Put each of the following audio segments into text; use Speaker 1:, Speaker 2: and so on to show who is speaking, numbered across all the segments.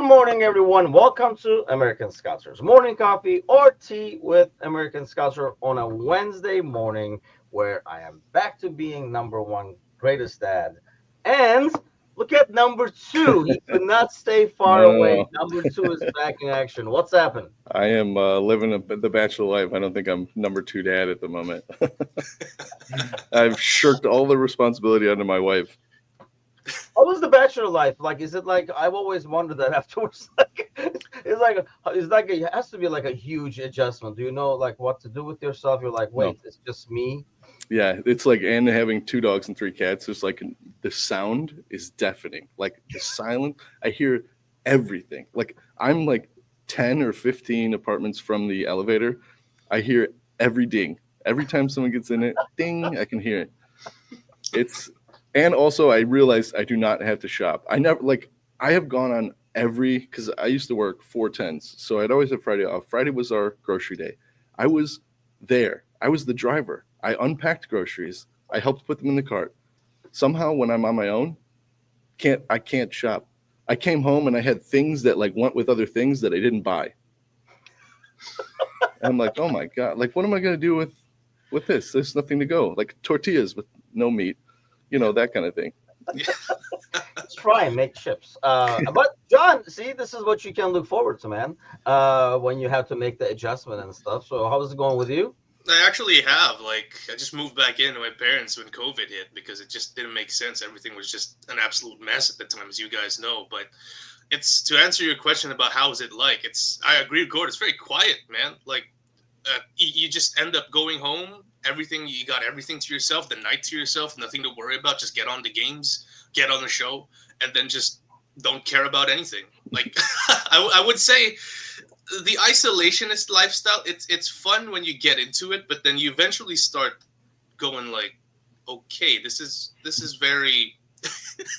Speaker 1: morning, everyone. Welcome to American Scousers Morning Coffee or Tea with American Scouser on a Wednesday morning, where I am back to being number one greatest dad. And look at number two. He could not stay far away.
Speaker 2: No,
Speaker 1: Number two is back in action. What's happened?
Speaker 2: I am living the bachelor life. I don't think I'm number two dad at the moment. I've shirked all the responsibility onto my wife.
Speaker 1: How was the bachelor life? Like, is it like I've always wondered that afterwards? Like, it has to be like a huge adjustment. Do you know like what to do with yourself? You're like,
Speaker 2: No,
Speaker 1: wait, it's just me.
Speaker 2: yeah, it's like and having two dogs and three cats. There's like the sound is deafening. Like the silence, I hear everything. Like I'm like 10 or 15 apartments from the elevator. I hear every ding. Every time someone gets in it, ding, I can hear it. It's and also I realized I do not have to shop. I never like I have gone on every because I used to work 410s, so I'd always have Friday off. Friday was our grocery day. I was there. I was the driver. I unpacked groceries. I helped put them in the cart. Somehow, when I'm on my own, I can't shop. I came home and I had things that like went with other things that I didn't buy. And I'm like, oh my god, like what am I gonna do with this? There's nothing to go. Like tortillas with no meat, that kind of thing.
Speaker 1: Try and make chips. But John, see, this is what you can look forward to, man. When you have to make the adjustment and stuff. So, how's it going with you?
Speaker 3: I actually have. I just moved back in to my parents when COVID hit because it just didn't make sense. Everything was just an absolute mess at the time, as you guys know. But it's to answer your question about how is it like. I agree with Gord. It's very quiet, man. You just end up going home. You got everything to yourself. The night to yourself. Nothing to worry about. Just get on the games, get on the show, and then just don't care about anything. Like I would say. The isolationist lifestyle, it's fun when you get into it, but then you eventually start going like, okay, this is very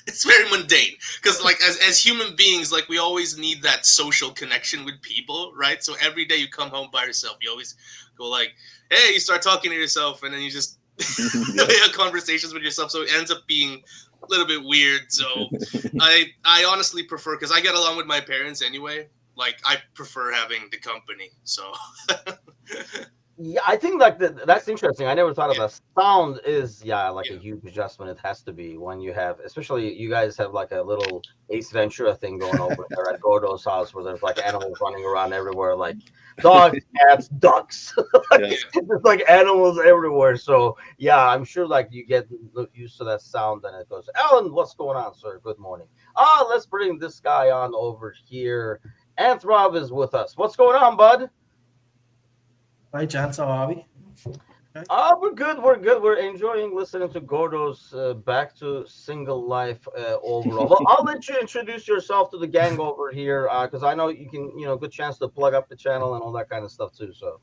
Speaker 3: it's very mundane because like as human beings, like we always need that social connection with people, right? So every day you come home by yourself, you always go like, hey, you start talking to yourself, and then you just
Speaker 2: Yep.
Speaker 3: have conversations with yourself. So it ends up being a little bit weird. So I honestly prefer because I get along with my parents anyway. Like I prefer having the company. So
Speaker 1: Yeah, I think like that's interesting. I never thought of
Speaker 3: yeah,
Speaker 1: that. Sound is like a
Speaker 3: yeah,
Speaker 1: huge adjustment. It has to be when you have, especially you guys have like a little Ace Ventura thing going over there at Gordo's house, where there's like animals running around everywhere, like dogs, cats, ducks. Like,
Speaker 2: Yeah.
Speaker 1: there's like animals everywhere. So yeah, I'm sure like you get used to that sound, and it goes, Alan, what's going on, sir? Good morning. Let's bring this guy on over here. AnthRob is with us. What's going on, bud?
Speaker 4: Hi, gents. How are we? Okay.
Speaker 1: We're good. We're good. We're enjoying listening to Gordo's back to single life overall. Well, I'll let you introduce yourself to the gang over here because I know you can, good chance to plug up the channel and all that kind of stuff too. So,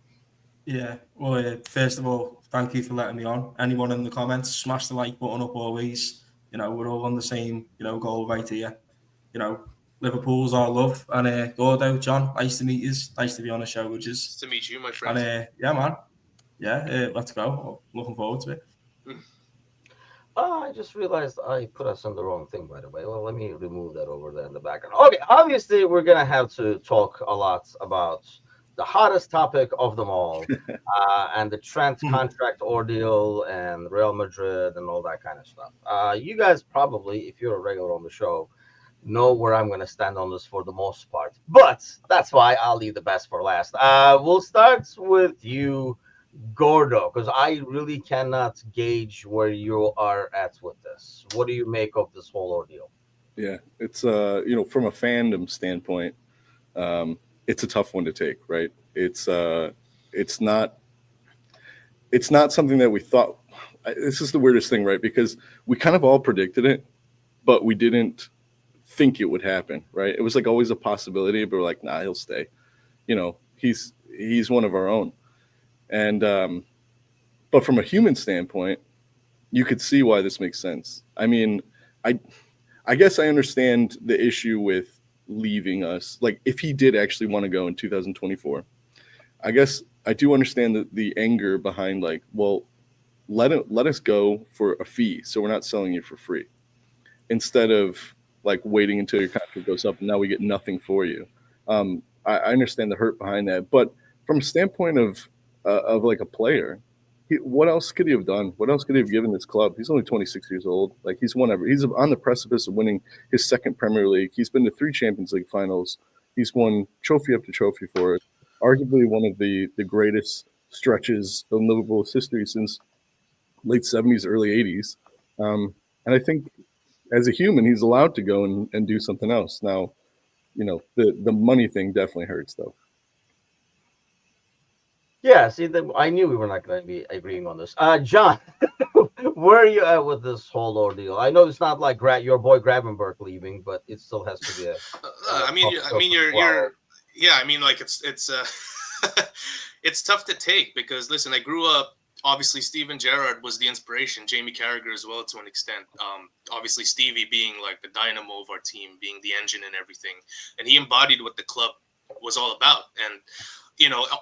Speaker 4: Yeah. Well, first of all, thank you for letting me on. Anyone in the comments, smash the like button up always. We're all on the same, goal right here. You know, Liverpool's our love. And Gordo, John, nice to meet you. Nice to be on a show with you.
Speaker 3: nice to meet you, my
Speaker 4: And
Speaker 3: friend.
Speaker 4: yeah, man. Yeah, let's go. Looking forward to it.
Speaker 1: I just realized I put us on the wrong thing, by the way. Well, let me remove that over there in the background. Okay, obviously, we're going to have to talk a lot about the hottest topic of them all and the Trent contract ordeal and Real Madrid and all that kind of stuff. You guys probably, if you're a regular on the show, know where I'm going to stand on this for the most part. But that's why I'll leave the best for last. We'll start with you, Gordo, because I really cannot gauge where you are at with this. What do you make of this whole ordeal?
Speaker 2: Yeah. It's from a fandom standpoint, it's a tough one to take, right? It's not something that we thought. This is the weirdest thing, right? Because we kind of all predicted it, but we didn't think it would happen, right? It was like always a possibility, but we're like, nah, he'll stay. He's one of our own. And but from a human standpoint, you could see why this makes sense. I mean, I I guess I understand the issue with leaving us. Like if he did actually want to go in 2024, I guess I do understand the anger behind like, well, let us go for a fee, so we're not selling you for free instead of like waiting until your contract goes up, and now we get nothing for you. I understand the hurt behind that, but from a standpoint of like a player, what else could he have done? What else could he have given this club? He's only 26 years old. Like he's on the precipice of winning his second Premier League. He's been to 3 Champions League finals. He's won trophy after trophy for it. Arguably one of the greatest stretches of Liverpool's history since late 70s, early 80s. And I think as a human, he's allowed to go and do something else. Now, the money thing definitely hurts, though.
Speaker 1: Yeah, see, I knew we were not going to be agreeing on this. John, where are you at with this whole ordeal? I know it's not like your boy Gravenberg leaving, but it still has to be a.
Speaker 3: Like it's it's tough to take because listen, I grew up. Obviously, Steven Gerrard was the inspiration. Jamie Carragher as well to an extent. Obviously, Stevie being like the dynamo of our team, being the engine and everything, and he embodied what the club was all about. And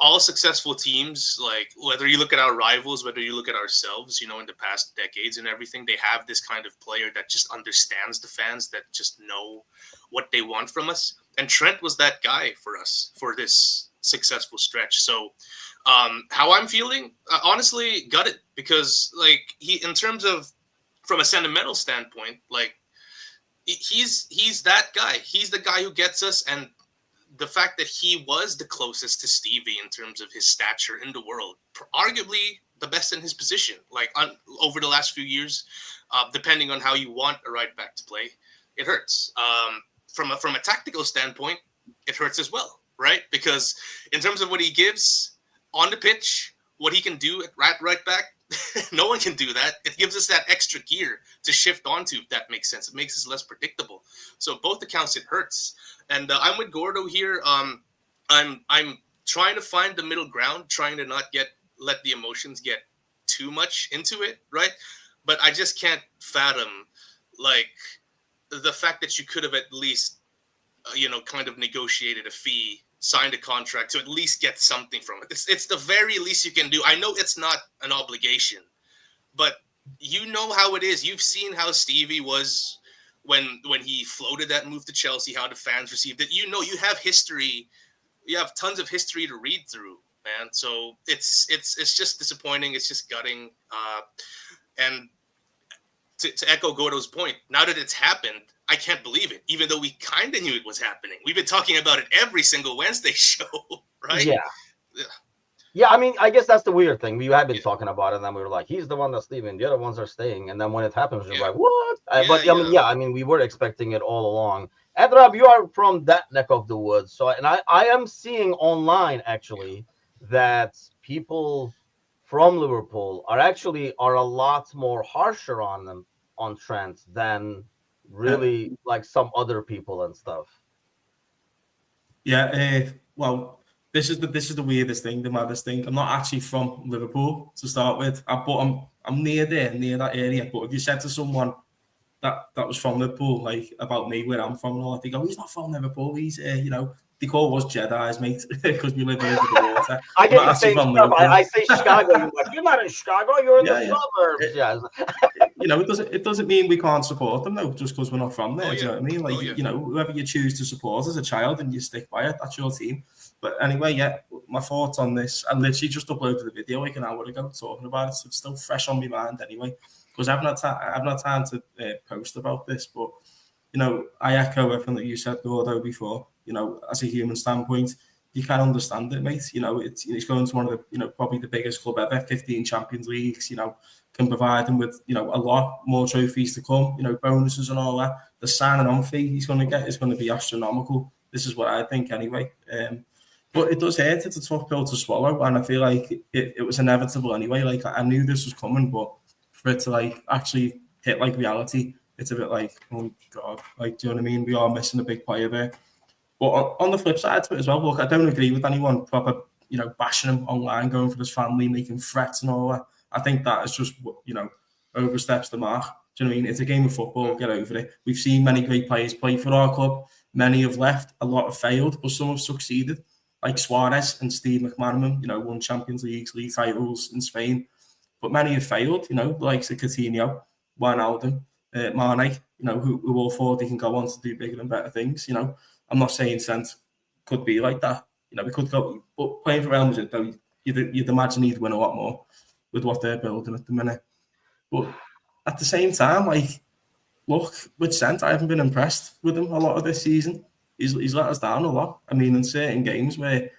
Speaker 3: all successful teams, like whether you look at our rivals, whether you look at ourselves, in the past decades and everything, they have this kind of player that just understands the fans, that just know what they want from us. And Trent was that guy for us for this successful stretch. So how I'm feeling, honestly, gutted, because like in terms of from a sentimental standpoint, like he's that guy. He's the guy who gets us, and the fact that he was the closest to Stevie in terms of his stature in the world, arguably the best in his position, like over the last few years, depending on how you want a right back to play, it hurts. From a tactical standpoint, it hurts as well, right? Because in terms of what he gives on the pitch, what he can do at right back, no one can do that. It gives us that extra gear to shift onto, if that makes sense. It makes us less predictable. So both accounts, it hurts. And I'm with Gordo here. I'm trying to find the middle ground, trying to not let the emotions get too much into it, right? But I just can't fathom like the fact that you could have at least, kind of negotiated a fee, signed a contract to at least get something from it. It's the very least you can do. I know it's not an obligation, but you know how it is. You've seen how Stevie was when he floated that move to Chelsea, how the fans received it. You have history. You have tons of history to read through, man. So it's just disappointing. It's just gutting. And to echo Gordo's point, now that it's happened, I can't believe it, even though we kind of knew it was happening. We've been talking about it every single Wednesday show, right?
Speaker 1: Yeah, I mean, I guess that's the weird thing. We have been talking about it, and then we were like, he's the one that's leaving. The other ones are staying. And then when it happens, you're like, what? I mean, we were expecting it all along. AnthRob, you are from that neck of the woods. So, and I am seeing online, actually, that people from Liverpool are a lot more harsher on Trent than really like some other people and stuff.
Speaker 4: Yeah, well, this is the weirdest thing, the maddest thing. I'm not actually from Liverpool to start with, but I'm near that area. But if you said to someone that was from Liverpool, like about me, where I'm from, they go, he's not from Liverpool. He's they call us Jedi's, mate, because we live over the water.
Speaker 1: I get the same stuff. I say Chicago. You're like, you're not in Chicago. You're in the suburbs. Yeah.
Speaker 4: It doesn't mean we can't support them though, just because we're not from there. Do you know what I mean? Like, whoever you choose to support as a child and you stick by it, that's your team. But anyway, my thoughts on this. I literally just uploaded the video like an hour ago talking about it, so it's still fresh on my mind anyway. Because I've not time to post about this, but I echo everything that you said, Gordo, before. As a human standpoint, you can understand it, mate. It's going to one of the, probably the biggest club ever, 15 Champions Leagues. Can provide him with, a lot more trophies to come. Bonuses and all that. The signing on fee he's going to get is going to be astronomical. This is what I think, anyway. But it does hurt. It's a tough pill to swallow, and I feel like it was inevitable anyway. Like I knew this was coming, but for it to like actually hit like reality, it's a bit like, oh God, like, do you know what I mean? We are missing a big player there. But on the flip side to it as well, look, I don't agree with anyone proper, bashing him online, going for his family, making threats and all that. I think that is just, oversteps the mark. Do you know what I mean? It's a game of football. Get over it. We've seen many great players play for our club. Many have left. A lot have failed, but some have succeeded. Like Suarez and Steve McManaman, won Champions League titles in Spain. But many have failed, like Coutinho, Wijnaldum. Mane, who all thought they can go on to do bigger and better things. I'm not saying Trent could be like that. We could go, but playing for Real Madrid, though, you'd imagine he'd win a lot more with what they're building at the minute. But at the same time, look, with Trent, I haven't been impressed with him a lot of this season. He's let us down a lot. I mean, in certain games where,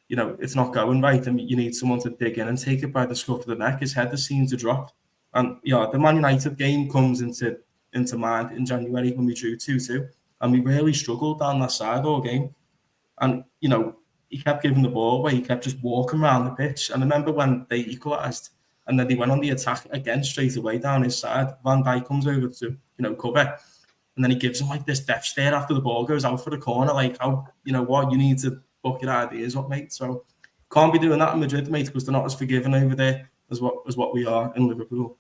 Speaker 4: it's not going right and you need someone to dig in and take it by the scruff of the neck, his head has seemed to drop. And, the Man United game comes into mind in January when we drew 2-2. And we really struggled down that side all game. And, he kept giving the ball away. He kept just walking around the pitch. And I remember when they equalised and then they went on the attack again straight away down his side. Van Dijk comes over to, cover. And then he gives him this death stare after the ball goes out for the corner. How, what, you need to book your ideas up, mate. So can't be doing that in Madrid, mate, because they're not as forgiving over there as what we are in Liverpool.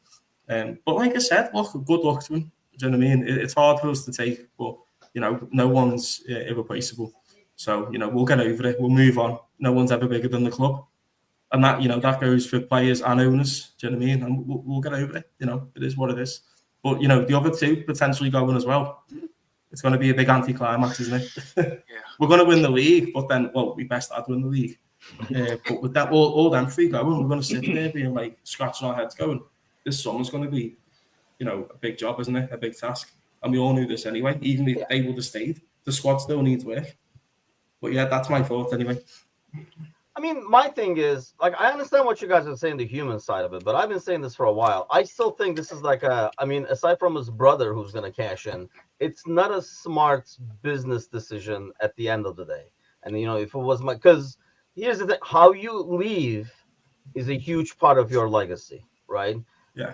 Speaker 4: But like I said, look, good luck to him. Do you know what I mean? It's hard for us to take, but, no one's irreplaceable. So, we'll get over it. We'll move on. No one's ever bigger than the club. And that, that goes for players and owners. Do you know what I mean? And we'll get over it. It is what it is. But, the other two potentially going as well. It's going to be a big anticlimax, isn't it?
Speaker 3: Yeah.
Speaker 4: We're going to win the league, but then, we best add win the league. But with that, all them three going, we're going to sit there being scratching our heads going, this summer's going to be, a big job, isn't it? A big task. And we all knew this anyway. Even if they would have stayed, the squad still needs work. But yeah, that's my thought anyway.
Speaker 1: I mean, my thing is, I understand what you guys are saying, the human side of it, but I've been saying this for a while. I still think this is aside from his brother who's going to cash in, it's not a smart business decision at the end of the day. And, if it was because here's the thing, how you leave is a huge part of your legacy, right?
Speaker 4: Yeah.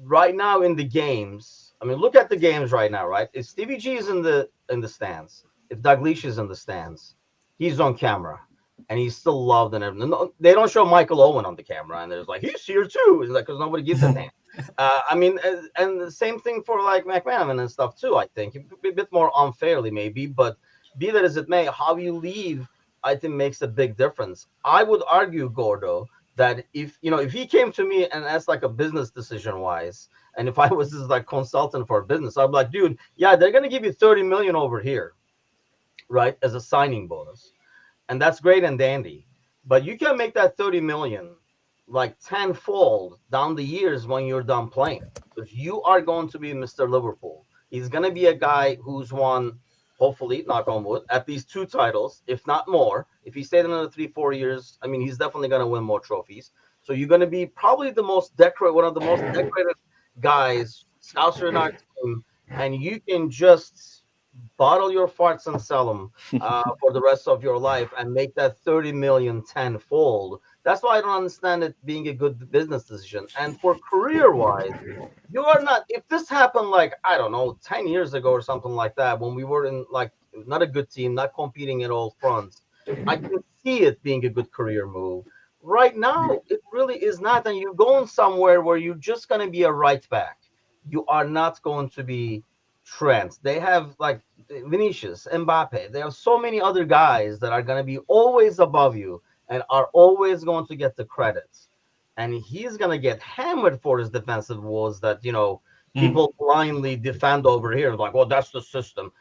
Speaker 1: Right now in the games, I mean, look at the games right now, right? If Stevie G is in the stands, if Dalglish is in the stands, he's on camera. And he's still loved and everything. No, they don't show Michael Owen on the camera, and there's he's here too. It's because nobody gives a damn. I mean, and the same thing for McManaman and stuff too. I think a bit more unfairly maybe, but be that as it may, how you leave, I think makes a big difference. I would argue, Gordo, that if he came to me and asked a business decision wise, and if I was his consultant for a business, I'd be like, dude, yeah, they're gonna give you 30 million over here, right, as a signing bonus. And that's great and dandy, but you can make that 30 million tenfold down the years when you're done playing, because you are going to be Mr. Liverpool. He's going to be a guy who's won, hopefully, knock on wood, at least 2 titles, if not more. If he stayed another 3-4 years, I mean, he's definitely going to win more trophies. So you're going to be probably one of the most decorated guys, Scouser in our team, and you can just bottle your farts and sell them for the rest of your life and make that 30 million tenfold. That's why I don't understand it being a good business decision. And for career-wise, you are not. If this happened I don't know, 10 years ago or something like that, when we were in not a good team, not competing at all fronts, I can see it being a good career move. Right now, it really is not. And you're going somewhere where you're just going to be a right back. You are not going to be Trent. They have Vinicius, Mbappe. There are so many other guys that are going to be always above you and are always going to get the credits. And he's going to get hammered for his defensive woes that, people blindly defend over here. Well, that's the system.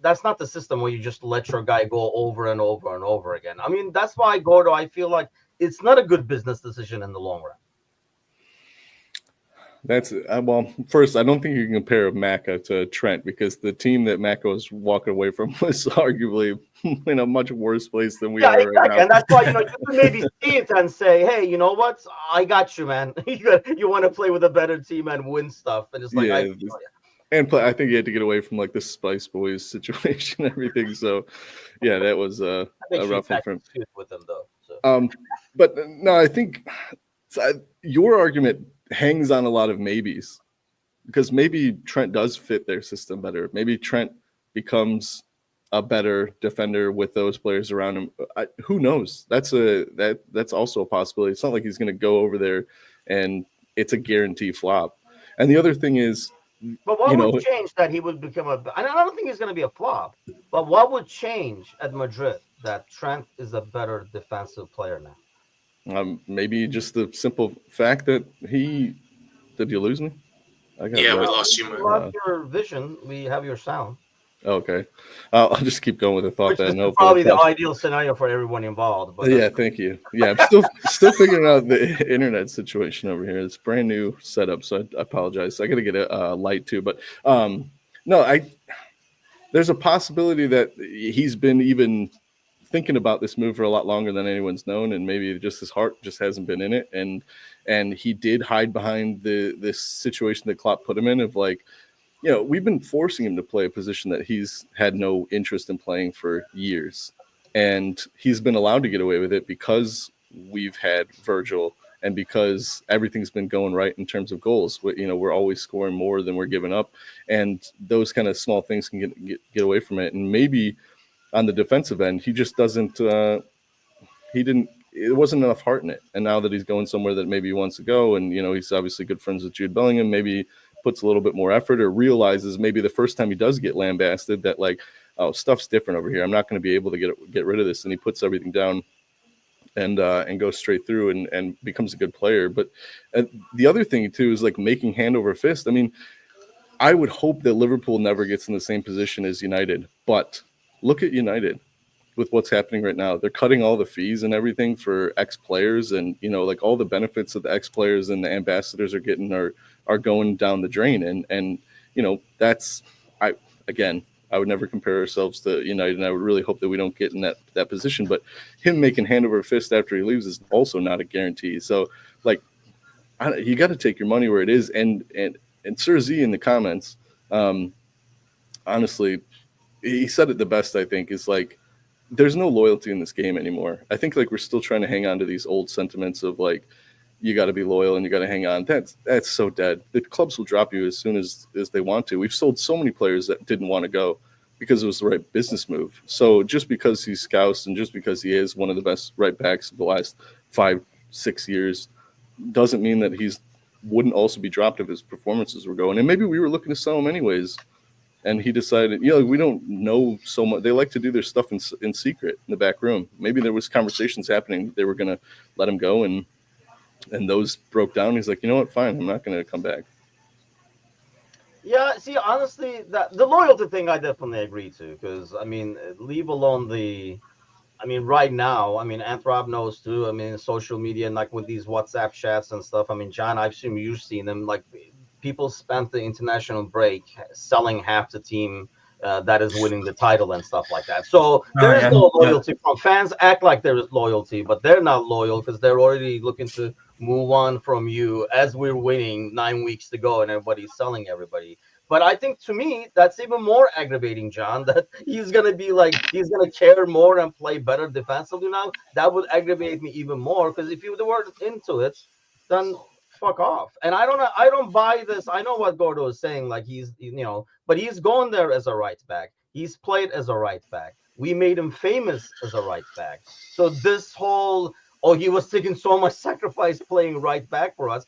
Speaker 1: That's not the system where you just let your guy go over and over and over again. I mean, that's why, Gordo, I feel it's not a good business decision in the long run.
Speaker 2: That's first, I don't think you can compare Maka to Trent, because the team that Maka was walking away from was arguably in a much worse place than we are
Speaker 1: exactly.
Speaker 2: right now.
Speaker 1: And that's why you can maybe see it and say, hey, you know what? I got you, man. You want to play with a better team and win stuff. And it's
Speaker 2: and I think he had to get away from the Spice Boys situation and everything. So, yeah, that was a rough one for him.
Speaker 1: With them, though. So.
Speaker 2: But no, I think your argument hangs on a lot of maybes, because maybe Trent does fit their system better. Maybe Trent becomes a better defender with those players around him. Who knows? That's also a possibility. It's not like he's going to go over there and it's a guaranteed flop. And the other thing is,
Speaker 1: but what would change that he would become I don't think he's going to be a flop, but what would change at Madrid that Trent is a better defensive player now?
Speaker 2: Maybe just the simple fact that did you lose me? I got
Speaker 3: Yeah, we
Speaker 2: red.
Speaker 3: lost you,
Speaker 1: We
Speaker 3: man.
Speaker 1: lost your vision. We have your sound,
Speaker 2: Okay. I'll just keep going with the thought
Speaker 1: which
Speaker 2: then.
Speaker 1: is
Speaker 2: Hopefully
Speaker 1: probably
Speaker 2: it
Speaker 1: the
Speaker 2: comes.
Speaker 1: ideal scenario for everyone involved. But
Speaker 2: Yeah,
Speaker 1: that's
Speaker 2: thank you. Yeah, I'm still figuring out the internet situation over here. It's brand new setup, so I apologize. I got to get a light too, but no, there's a possibility that he's been even thinking about this move for a lot longer than anyone's known, and maybe just his heart just hasn't been in it, and he did hide behind this situation that Klopp put him in of like, we've been forcing him to play a position that he's had no interest in playing for years. And he's been allowed to get away with it because we've had Virgil and because everything's been going right in terms of goals. We're always scoring more than we're giving up. And those kind of small things can get away from it. And maybe on the defensive end, he just doesn't, it wasn't enough heart in it. And now that he's going somewhere that maybe he wants to go, and, he's obviously good friends with Jude Bellingham, maybe puts a little bit more effort or realizes maybe the first time he does get lambasted that like, oh, stuff's different over here. I'm not going to be able to get rid of this. And he puts everything down and goes straight through and becomes a good player. But the other thing too is like making hand over fist. I mean, I would hope that Liverpool never gets in the same position as United, but look at United with what's happening right now. They're cutting all the fees and everything for ex-players, and like all the benefits that the ex-players and the ambassadors are getting are going down the drain. And that's I would never compare ourselves to United, and I would really hope that we don't get in that position. But him making hand over fist after he leaves is also not a guarantee. So like you got to take your money where it is. And Sir Z in the comments, honestly, he said it the best, I think, is like, there's no loyalty in this game anymore. I think like we're still trying to hang on to these old sentiments of like, you got to be loyal and you got to hang on. That's so dead. The clubs will drop you as soon as they want to. We've sold so many players that didn't want to go because it was the right business move. So just because he's Scouse and just because he is one of the best right backs of the last 5-6 years doesn't mean that he's wouldn't also be dropped if his performances were going. And maybe we were looking to sell him anyways. And he decided, we don't know so much. They like to do their stuff in secret in the back room. Maybe there was conversations happening. They were going to let him go, and those broke down. He's like, you know what? Fine. I'm not going to come back.
Speaker 1: Yeah, see, honestly, that the loyalty thing I definitely agree to, because I mean, leave alone right now, AnthRob knows too. Social media and like with these WhatsApp chats and stuff. John, I've seen you've seen them. Like people spent the international break selling half the team that is winning the title and stuff like that. So there is no loyalty from fans. Act like there is loyalty, but they're not loyal because they're already looking to move on from you as we're winning 9 weeks to go and everybody's selling everybody. But I think to me, that's even more aggravating, John, that he's going to be like, he's going to care more and play better defensively now. That would aggravate me even more because if you were into it, then fuck off. And I don't buy this. I know what Gordo is saying, like but he's gone there as a right back. He's played as a right back. We made him famous as a right back. So this whole, he was taking so much sacrifice playing right back for us.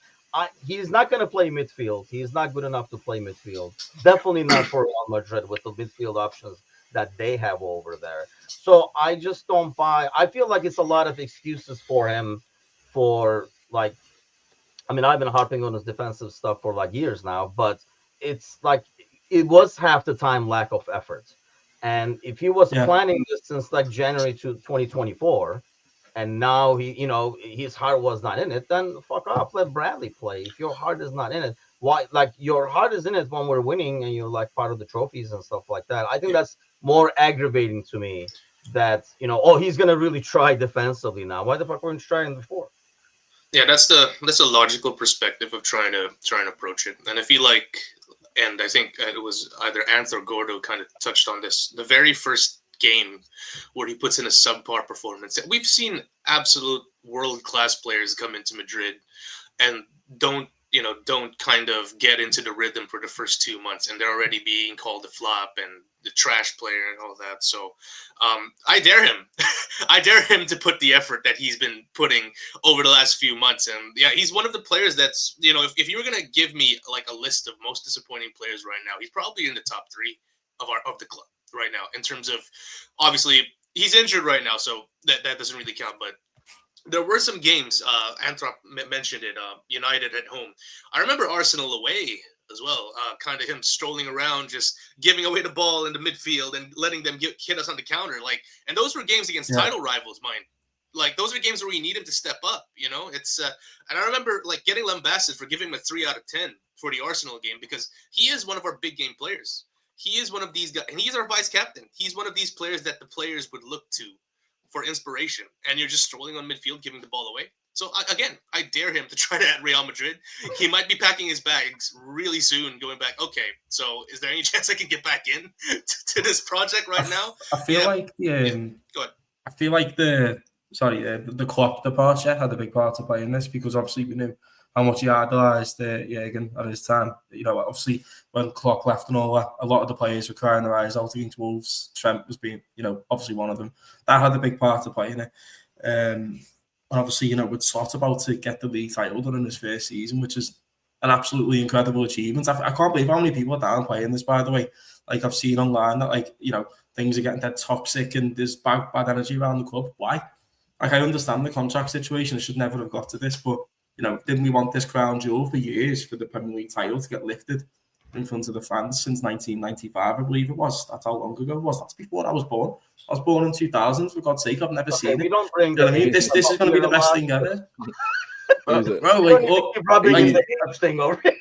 Speaker 1: He's not going to play midfield. He's not good enough to play midfield. Definitely not for Real Madrid with the midfield options that they have over there. So I just don't buy. I feel like it's a lot of excuses for him for like, I've been harping on his defensive stuff for like years now, but it's like it was half the time lack of effort. And if he was planning this since like January to 2024, and now his heart was not in it, then fuck off. Let Bradley play. If your heart is not in it, why? Like your heart is in it when we're winning and you're like part of the trophies and stuff like that. I think that's more aggravating to me. That he's gonna really try defensively now. Why the fuck weren't you trying before?
Speaker 3: Yeah, that's a logical perspective of trying to approach it. And I feel like, and I think it was either Anth or Gordo kind of touched on this, the very first game where he puts in a subpar performance. We've seen absolute world-class players come into Madrid and don't kind of get into the rhythm for the first 2 months, and they're already being called a flop and the trash player and all that. So I dare him. I dare him to put the effort that he's been putting over the last few months. And yeah, he's one of the players that's, if you were going to give me like a list of most disappointing players right now, he's probably in the top 3 of the club right now in terms of, obviously he's injured right now, so that doesn't really count. But there were some games, AnthRob mentioned it, United at home. I remember Arsenal away as well. Kind of him strolling around, just giving away the ball in the midfield and letting them hit us on the counter. Like, and those were games against title rivals, mine. Like, those are games where you need him to step up. It's and I remember like getting lambasted for giving him a 3 out of 10 for the Arsenal game because he is one of our big game players. He is one of these guys, and he's our vice captain. He's one of these players that the players would look to for inspiration, and you're just strolling on midfield, giving the ball away. So again, I dare him to try that at Real Madrid. He might be packing his bags really soon, going back. Okay, so is there any chance I can get back in to this project right now?
Speaker 4: I feel like
Speaker 3: Go ahead.
Speaker 4: I feel like the Klopp departure had a big part to play in this because obviously we knew how much he idolised Jurgen at his time. Obviously when Klopp left and all that, a lot of the players were crying their eyes out against Wolves. Trent was being, obviously one of them. That had a big part to play in it. And obviously, with Slot about to get the league title done in his first season, which is an absolutely incredible achievement. I can't believe how many people are downplaying this, by the way. Like, I've seen online that, things are getting that toxic and there's bad energy around the club. Why? Like, I understand the contract situation. It should never have got to this, but, didn't we want this crown jewel for years for the Premier League title to get lifted in front of the fans since 1995, I believe it was? That's how long ago it was. That's before I was born. I was born in 2000, for God's sake. I've never seen it.
Speaker 1: Don't bring
Speaker 4: This is going to be the best thing ever.
Speaker 2: What is it?
Speaker 1: Bro, the thing over here.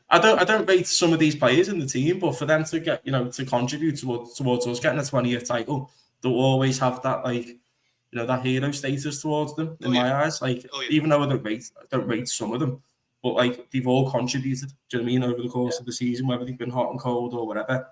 Speaker 4: I don't rate some of these players in the team, but for them to get, to contribute towards us getting a 20th title, they'll always have that, that hero status towards them in my eyes. Even though I don't rate some of them, but they've all contributed. Do you know what I mean? Over the course of the season, whether they've been hot and cold or whatever.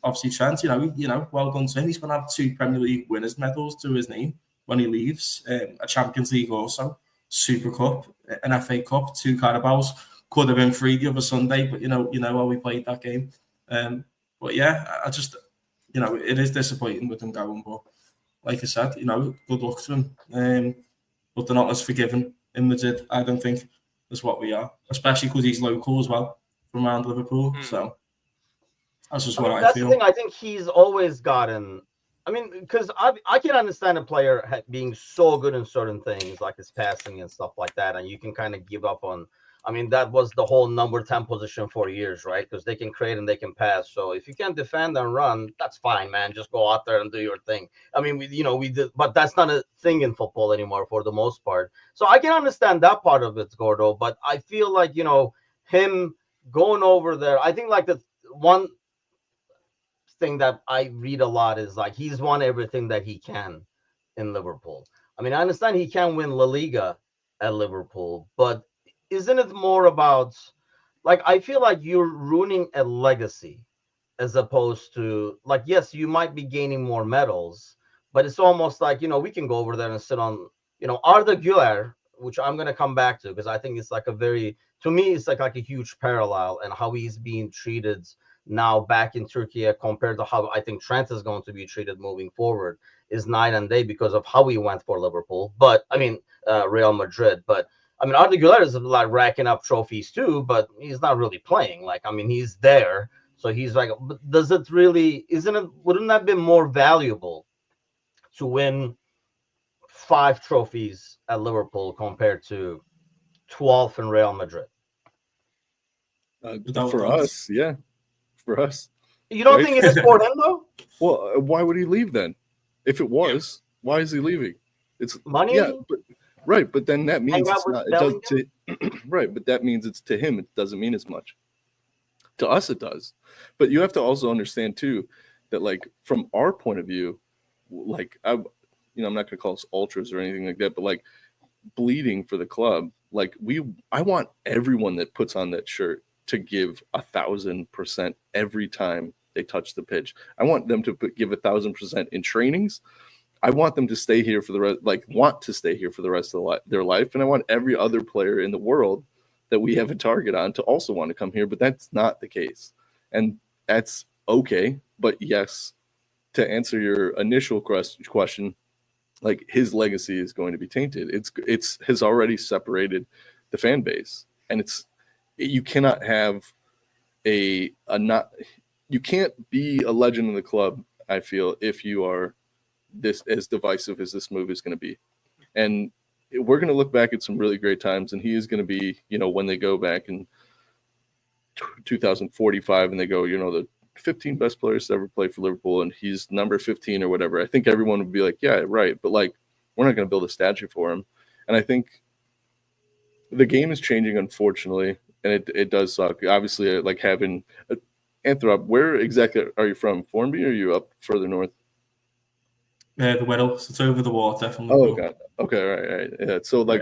Speaker 4: Obviously Trent, well done to him. He's going to have 2 Premier League winners' medals to his name when he leaves. A Champions League also, Super Cup, an FA Cup, 2 Carabaos. Could have been 3 the other Sunday, but you know how we played that game. But yeah, I just, it is disappointing with him going. But like I said, good luck to him. But they're not as forgiving in Madrid, I don't think, as what we are, especially because he's local as well from around Liverpool. So that's just what I feel.
Speaker 1: That's the thing. I think he's always gotten. I mean, because I can understand a player being so good in certain things, like his passing and stuff like that, and you can kind of give up on. I mean, that was the whole number 10 position for years, right? Because they can create and they can pass. So if you can't defend and run, that's fine, man. Just go out there and do your thing. I mean, we did, but that's not a thing in football anymore for the most part. So I can understand that part of it, Gordo. But I feel like, him going over there, I think the one thing that I read a lot is he's won everything that he can in Liverpool. I mean, I understand he can win La Liga at Liverpool, but isn't it more about I feel like you're ruining a legacy as opposed to yes, you might be gaining more medals, but it's almost we can go over there and sit on Arda Güler, which I'm going to come back to because I think it's to me it's like a huge parallel and how he's being treated now back in Turkey compared to how I think Trent is going to be treated moving forward is night and day because of how he went for Liverpool, but I mean Real Madrid, but I mean, Arda Güler is racking up trophies too, but he's not really playing. I mean, he's there, so he's does it really? Wouldn't that be more valuable to win 5 trophies at Liverpool compared to 12 in Real Madrid?
Speaker 2: For us, yeah, for us.
Speaker 1: You don't think it is for him though?
Speaker 2: Well, why would he leave then? If it was, why is he leaving? It's
Speaker 1: money.
Speaker 2: Yeah, right, but then that means it's not. It does right, but that means it's to him. It doesn't mean as much. To us, it does. But you have to also understand too that, from our point of view, I'm not going to call us ultras or anything like that, but bleeding for the club. I want everyone that puts on that shirt to give 1,000% every time they touch the pitch. I want them to give 1,000% in trainings. I want them to stay here for the rest, want to stay here for the rest of their life. And I want every other player in the world that we have a target on to also want to come here, but that's not the case. And that's okay. But yes, to answer your initial question, his legacy is going to be tainted. It's has already separated the fan base, and you cannot have you can't be a legend in the club, I feel, if you are this as divisive as this move is going to be. And we're going to look back at some really great times, and he is going to be, when they go back in 2045 and they go, the 15 best players to ever play for Liverpool, and he's number 15 or whatever. I think everyone would be like, yeah, right. But like, we're not going to build a statue for him. And I think the game is changing, unfortunately, and it does suck. Obviously, like having AnthRob, where exactly are you from? Formby, or are you up further north?
Speaker 4: The Whittle, so it's over the water from
Speaker 2: Oh,
Speaker 4: Liverpool.
Speaker 2: God. Okay, right. Yeah. So like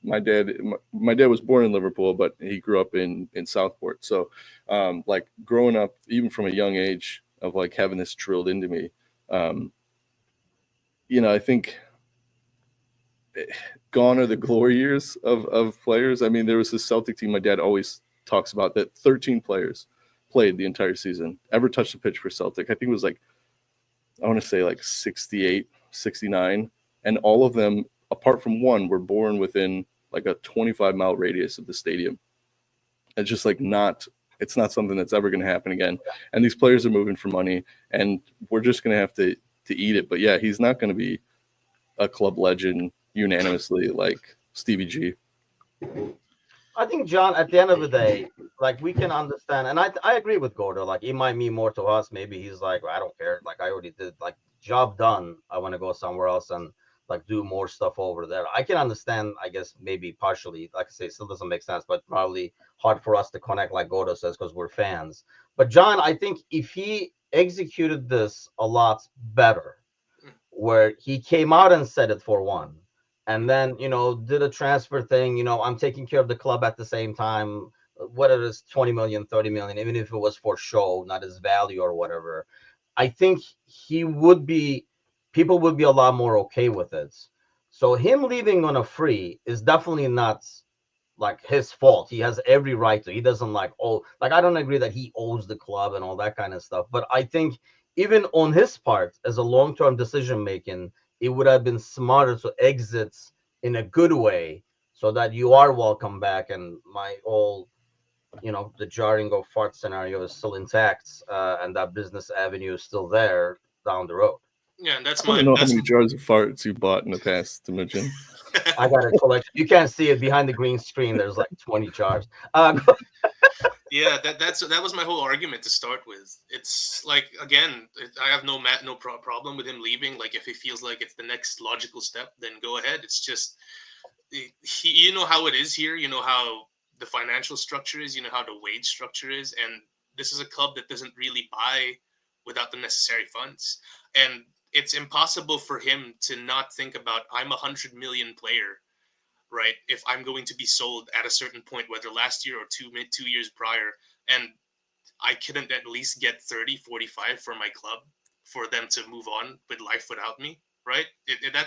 Speaker 2: my dad was born in Liverpool, but he grew up in Southport. So like growing up, even from a young age, of like having this drilled into me, I think gone are the glory years of players. I mean, there was this Celtic team my dad always talks about, that 13 players played the entire season, ever touched the pitch for Celtic. I think it was like, I want to say like 68, 69. And all of them, apart from one, were born within like a 25-mile radius of the stadium. It's just like it's not something that's ever going to happen again. And these players are moving for money, and we're just going to have to eat it. But yeah, he's not going to be a club legend unanimously like Stevie G.
Speaker 1: I think, John, at the end of the day, like, we can understand, and I agree with Gordo. Like, it might mean more to us. Maybe he's like, I don't care. Like, I already did, like, job done. I want to go somewhere else and like do more stuff over there. I can understand, I guess, maybe partially. Like I say, it still doesn't make sense, but probably hard for us to connect, like Gordo says, because we're fans. But John, I think if he executed this a lot better, where he came out and said it for one, and then did a transfer thing, I'm taking care of the club at the same time, whether it's 20 million, 30 million, even if it was for show, not his value or whatever. I think people would be a lot more okay with it. So him leaving on a free is definitely not like his fault. He has every right to. He doesn't like, I don't agree that he owes the club and all that kind of stuff. But I think even on his part, as a long-term decision making, it would have been smarter to exit in a good way, so that you are welcome back, and my whole, the jarring of fart scenario is still intact, and that business avenue is still there down the road.
Speaker 3: Yeah, and that's
Speaker 2: I don't know how many jars of farts you bought in the past, Imogen.
Speaker 1: I got a collection. You can't see it behind the green screen. There's like 20 jars.
Speaker 3: Yeah, that was my whole argument to start with. It's like, again, I have no problem with him leaving. Like, if he feels like it's the next logical step, then go ahead. It's just, you know how it is here. You know how the financial structure is. You know how the wage structure is, and this is a club that doesn't really buy without the necessary funds, and it's impossible for him to not think about, I'm a 100 million player, right? If I'm going to be sold at a certain point, whether last year or 2 years prior, and I couldn't at least get 30, 45 for my club for them to move on with life without me, right?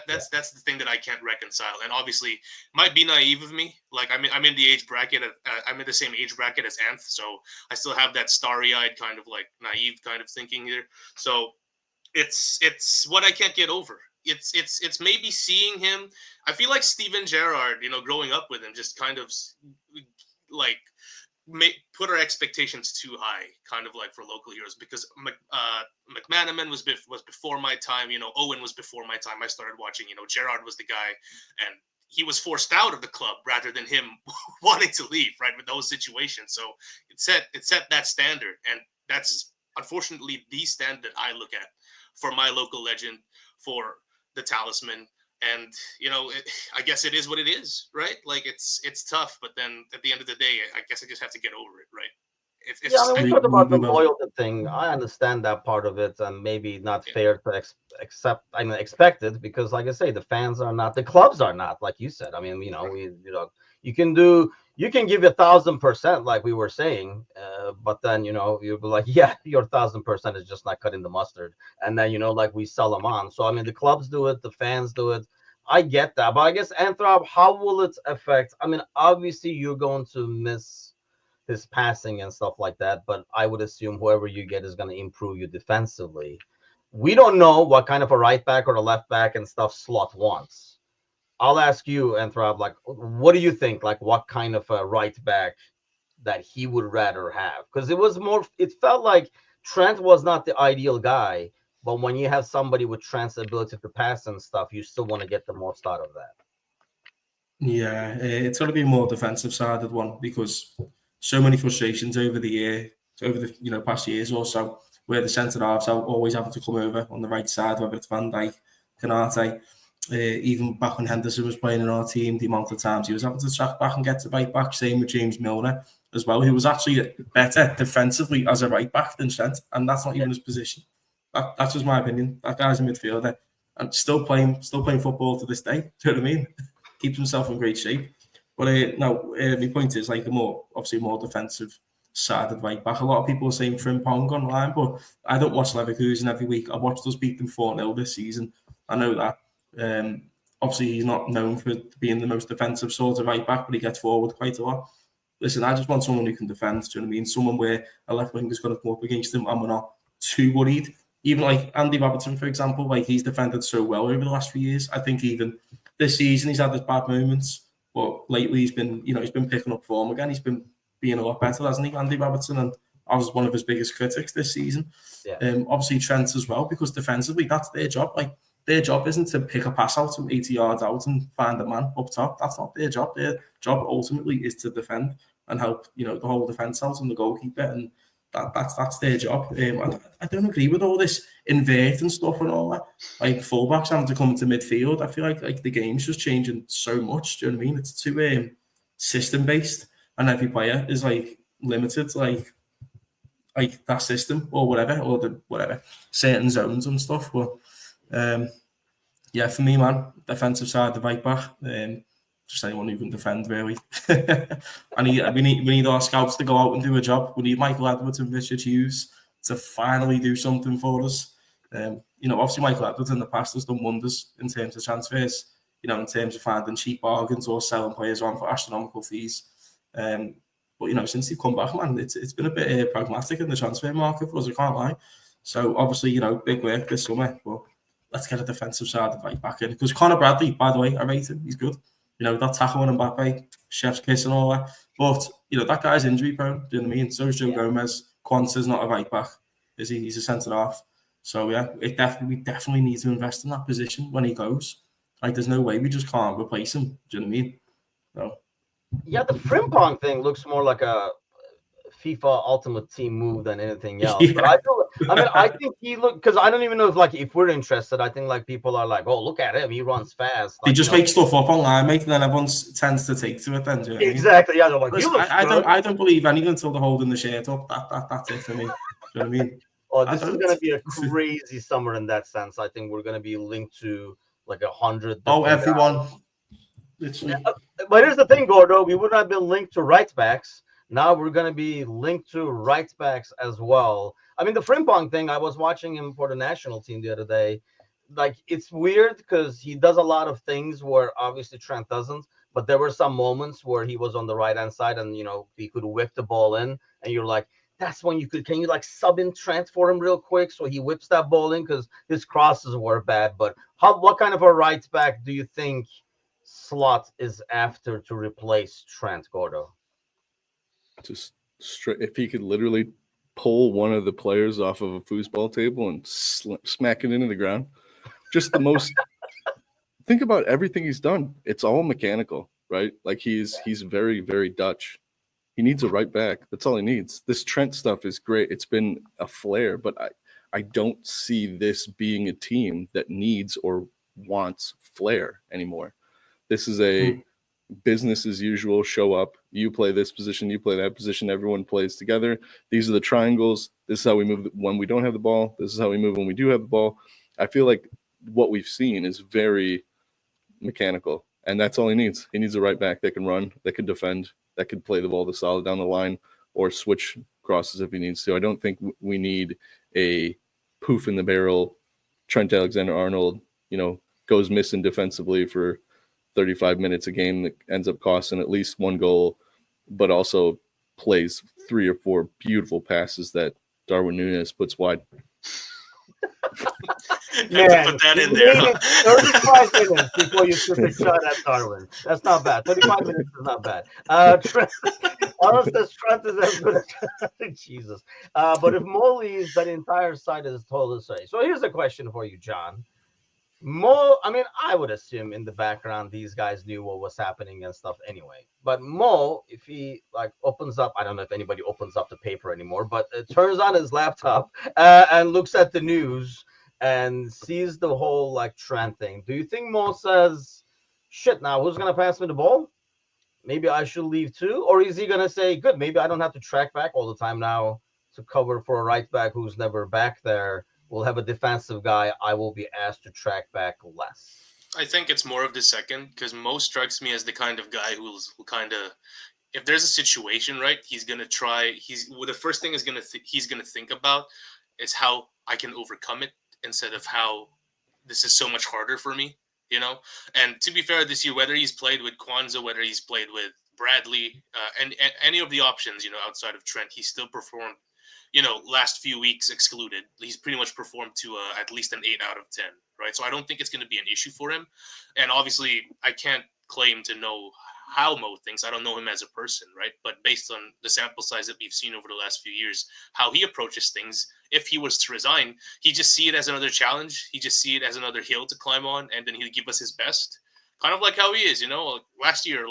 Speaker 3: That's the thing that I can't reconcile. And obviously, might be naive of me. Like, I'm in the age bracket. I'm in the same age bracket as Anth, so I still have that starry-eyed kind of like naive kind of thinking here. So it's what I can't get over. It's maybe seeing him. I feel like Steven Gerrard, growing up with him, just kind of like put our expectations too high, kind of like for local heroes, because McManaman was before my time. Owen was before my time. I started watching. Gerrard was the guy, and he was forced out of the club rather than him wanting to leave. Right, with those situations, so it set that standard, and that's unfortunately the standard I look at for my local legend, for the talisman. And I guess it is what it is, right? Like, it's tough, but then at the end of the day, I guess I just have to get over it, right? It's
Speaker 1: I mean, we talked about the loyalty thing. I understand that part of it, and maybe not fair to expect it, because, like I say, the fans are not, the clubs are not, like you said. I mean, you can give 1,000%, like we were saying, but then you'll be like, yeah, your 1,000% is just not cutting the mustard, and then like we sell them on. So I mean, the clubs do it, the fans do it. I get that, but I guess, AnthRob, how will it affect? I mean, obviously you're going to miss his passing and stuff like that, but I would assume whoever you get is going to improve you defensively. We don't know what kind of a right back or a left back and stuff Slot wants. I'll ask you, AnthRob, like, what do you think? Like, what kind of a right back that he would rather have? Because it felt like Trent was not the ideal guy, but when you have somebody with Trent's ability to pass and stuff, you still want to get the most out of that.
Speaker 4: Yeah, it's got to be a more defensive sided one because so many frustrations over the past years or so, where the centre halves are always having to come over on the right side, whether it's Van Dijk, Canate. Even back when Henderson was playing in our team, the amount of times he was having to track back and get to right back. Same with James Milner as well, who was actually better defensively as a right back than Trent, and that's not even his position. That's just my opinion. That guy's a midfielder and still playing football to this day. Do you know what I mean? Keeps himself in great shape. But my point is like the more defensive sided right back. A lot of people are saying Frimpong online, but I don't watch Leverkusen every week. I watched us beat them 4-0 this season. I know that. Obviously, he's not known for being the most defensive sort of right back, but he gets forward quite a lot. Listen, I just want someone who can defend. Do you know what I mean? Someone where a left winger's going to come up against him and we're not too worried. Even like Andy Robertson, for example, like he's defended so well over the last few years. I think even this season he's had his bad moments, but lately he's been picking up form again. He's been being a lot better, hasn't he, Andy Robertson? And I was one of his biggest critics this season.
Speaker 1: Yeah.
Speaker 4: Obviously Trent as well, because defensively that's their job. Like their job isn't to pick a pass out from 80 yards out and find a man up top. That's not their job. Their job ultimately is to defend and help, the whole defence out and the goalkeeper, and that's their job. I don't agree with all this invert and stuff and all that. Like fullbacks having to come into midfield. I feel like the game's just changing so much. Do you know what I mean? It's too system based, and every player is like limited to like that system or whatever, or the whatever certain zones and stuff. But yeah, for me, man, defensive side, the right back. Just anyone who can defend, really. We need our scouts to go out and do a job. We need Michael Edwards and Richard Hughes to finally do something for us. Obviously Michael Edwards in the past has done wonders in terms of transfers. In terms of finding cheap bargains or selling players on for astronomical fees. But since they've come back, man, it's been a bit pragmatic in the transfer market for us. I can't lie. So obviously, big work this summer. But let's get a defensive side right back in, because Conor Bradley, by the way, I rate him. He's good. That tackle on Mbappe, chef's kiss and all that. But, that guy's injury prone. Do you know what I mean? So is Joe Gomez. Quanta's not a right back, is he? He's a centre half. So, yeah, we definitely need to invest in that position when he goes. Like, there's no way we just can't replace him. Do you know what I mean? No.
Speaker 1: Yeah, the Frimpong thing looks more like a FIFA Ultimate Team move than anything else.
Speaker 4: Yeah.
Speaker 1: But I think he look, because I don't even know if we're interested. I think like people are like, oh, look at him, he runs fast.
Speaker 4: They just make stuff up online, mate, and then everyone tends to take to it. Then, do you know what
Speaker 1: exactly. Yeah, they're like,
Speaker 4: listen, I don't believe anything until they're holding the shirt up. That's it for me. Do you know what I mean?
Speaker 1: Oh, this is going to be a crazy summer in that sense. I think we're going to be linked to like 100.
Speaker 4: Oh, everyone. Literally.
Speaker 1: Yeah, but here's the thing, Gordo. We would have been linked to right backs. Now we're going to be linked to right backs as well. I mean, the Frimpong thing, I was watching him for the national team the other day. Like, it's weird because he does a lot of things where obviously Trent doesn't. But there were some moments where he was on the right-hand side and, he could whip the ball in. And you're like, that's when can you like sub in Trent for him real quick so he whips that ball in, because his crosses were bad. But what kind of a right back do you think Slot is after to replace Trent, Gordo?
Speaker 2: Just straight, if he could literally pull one of the players off of a foosball table and smack it into the ground, just the most. Think about everything he's done. It's all mechanical, right? Like he's very, very Dutch. He needs a right back. That's all he needs. This Trent stuff is great. It's been a flair, but I don't see this being a team that needs or wants flair anymore. This is a business as usual. Show up. You play this position. You play that position. Everyone plays together. These are the triangles. This is how we move when we don't have the ball. This is how we move when we do have the ball. I feel like what we've seen is very mechanical, and that's all he needs. He needs a right back that can run, that can defend, that can play the ball to solid down the line, or switch crosses if he needs to. I don't think we need a poof in the barrel Trent Alexander-Arnold, goes missing defensively for 35 minutes a game that ends up costing at least one goal, but also plays 3 or 4 beautiful passes that Darwin Núñez puts wide.
Speaker 3: You have to put that in there.
Speaker 1: 35 minutes before you took a shot at Darwin. That's not bad. 35 minutes is not bad. Trent, Trent is as good as Jesus. But if Mo leaves, that entire side is told to say. So here's a question for you, John. Mo, I mean, I would assume in the background these guys knew what was happening and stuff anyway. But Mo, if he like opens up, I don't know if anybody opens up the paper anymore, but turns on his laptop and looks at the news and sees the whole like Trent thing. Do you think Mo says, "Shit, now who's gonna pass me the ball? Maybe I should leave too," or is he gonna say, "Good, maybe I don't have to track back all the time now to cover for a right back who's never back there. We'll have a defensive guy. I will be asked to track back less."
Speaker 3: I think it's more of the second because Mo strikes me as the kind of guy who kind of, if there's a situation, right, he's gonna try. The first thing he's gonna think about is how I can overcome it instead of how this is so much harder for me, you know. And to be fair, this year, whether he's played with Kwanzaa, whether he's played with Bradley, and any of the options, outside of Trent, he still performed. Last few weeks excluded, he's pretty much performed to at least an 8 out of 10, right? So I don't think it's going to be an issue for him. And obviously, I can't claim to know how Mo thinks. I don't know him as a person, right? But based on the sample size that we've seen over the last few years, how he approaches things, if he was to resign, he just see it as another challenge. He just see it as another hill to climb on, and then he'll give us his best. Kind of like how he is, last year,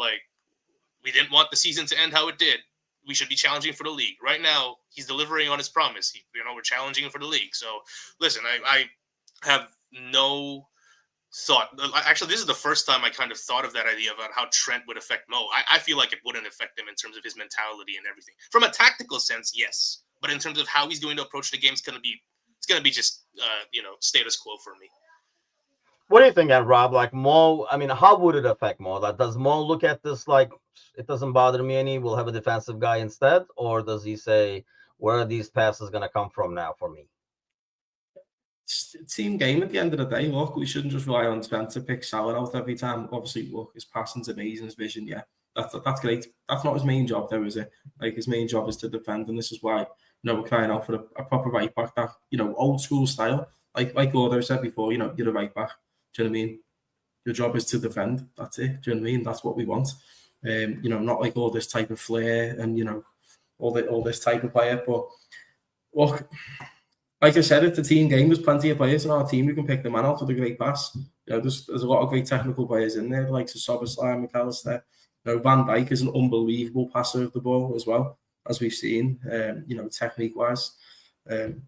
Speaker 3: we didn't want the season to end how it did. We should be challenging for the league. Right now, he's delivering on his promise. We're challenging for the league. So, listen, I have no thought. Actually, this is the first time I kind of thought of that idea about how Trent would affect Mo. I feel like it wouldn't affect him in terms of his mentality and everything. From a tactical sense, yes. But in terms of how he's going to approach the game, it's going to be just, status quo for me.
Speaker 1: What do you think, Rob? Like Mo, I mean, how would it affect Mo? Like, does Mo look at this like it doesn't bother me any? We'll have a defensive guy instead, or does he say, "Where are these passes going to come from now for me?"
Speaker 4: It's a team game at the end of the day. Look, we shouldn't just rely on Trent to pick Salah out every time. Obviously, look, his passing's amazing, his vision, yeah, that's great. That's not his main job, though, is it? Like, his main job is to defend, and this is why we're crying out for a proper right back that old school style. Like Gordo said before, you're a right back. Do you know what I mean? Your job is to defend. That's it. Do you know what I mean? That's what we want. Not like all this type of flair and all this type of player. But look, like I said, it's a team game. There's plenty of players in our team who can pick the man out with a great pass. There's a lot of great technical players in there, like Soboslai, McAllister. Van Dijk is an unbelievable passer of the ball as well, as we've seen. Technique wise,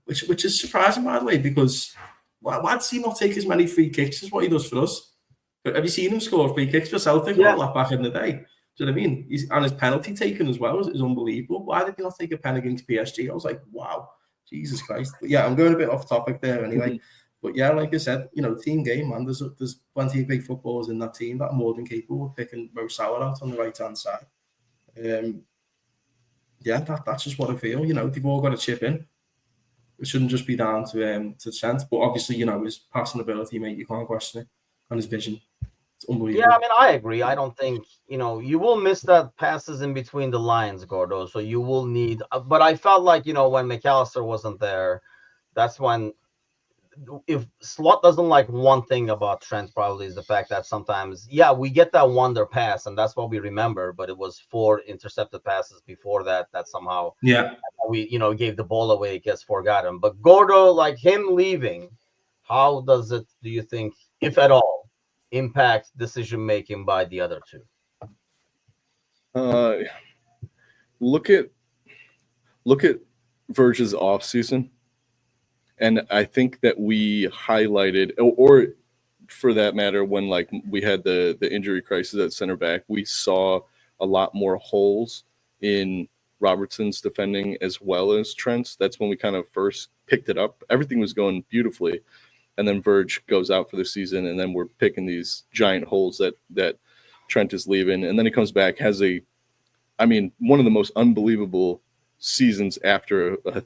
Speaker 4: which is surprising, by the way, because why does he not take as many free kicks as what he does for us? But have you seen him score free kicks for Celtic all that back in the day? Do you know what I mean? And his penalty taken as well is unbelievable. Why did he not take a pen against PSG? I was like, wow, Jesus Christ. But yeah, I'm going a bit off topic there anyway. But yeah, like I said, team game, man. There's plenty of big footballers in that team that are more than capable of picking Mo Salah out on the right-hand side. That's just what I feel. They've all got to chip in. It shouldn't just be down to Trent, but obviously, his passing ability, mate, you can't question it, and his vision. It's unbelievable.
Speaker 1: Yeah, I mean, I agree. I don't think, you will miss that passes in between the lines, Gordo, so you will need, but I felt like, when McAllister wasn't there, that's when, if Slot doesn't like one thing about Trent probably is the fact that sometimes, we get that wonder pass, and that's what we remember, but it was 4 intercepted passes before that somehow we gave the ball away, it gets forgotten. But Gordo, like him leaving, how does it, do you think, if at all, impact decision making by the other two?
Speaker 2: Look at Verge's off season. And I think that we highlighted, or for that matter, when we had the injury crisis at center back, we saw a lot more holes in Robertson's defending as well as Trent's. That's when we kind of first picked it up. Everything was going beautifully. And then Verge goes out for the season, and then we're picking these giant holes that Trent is leaving. And then he comes back, has one of the most unbelievable seasons after a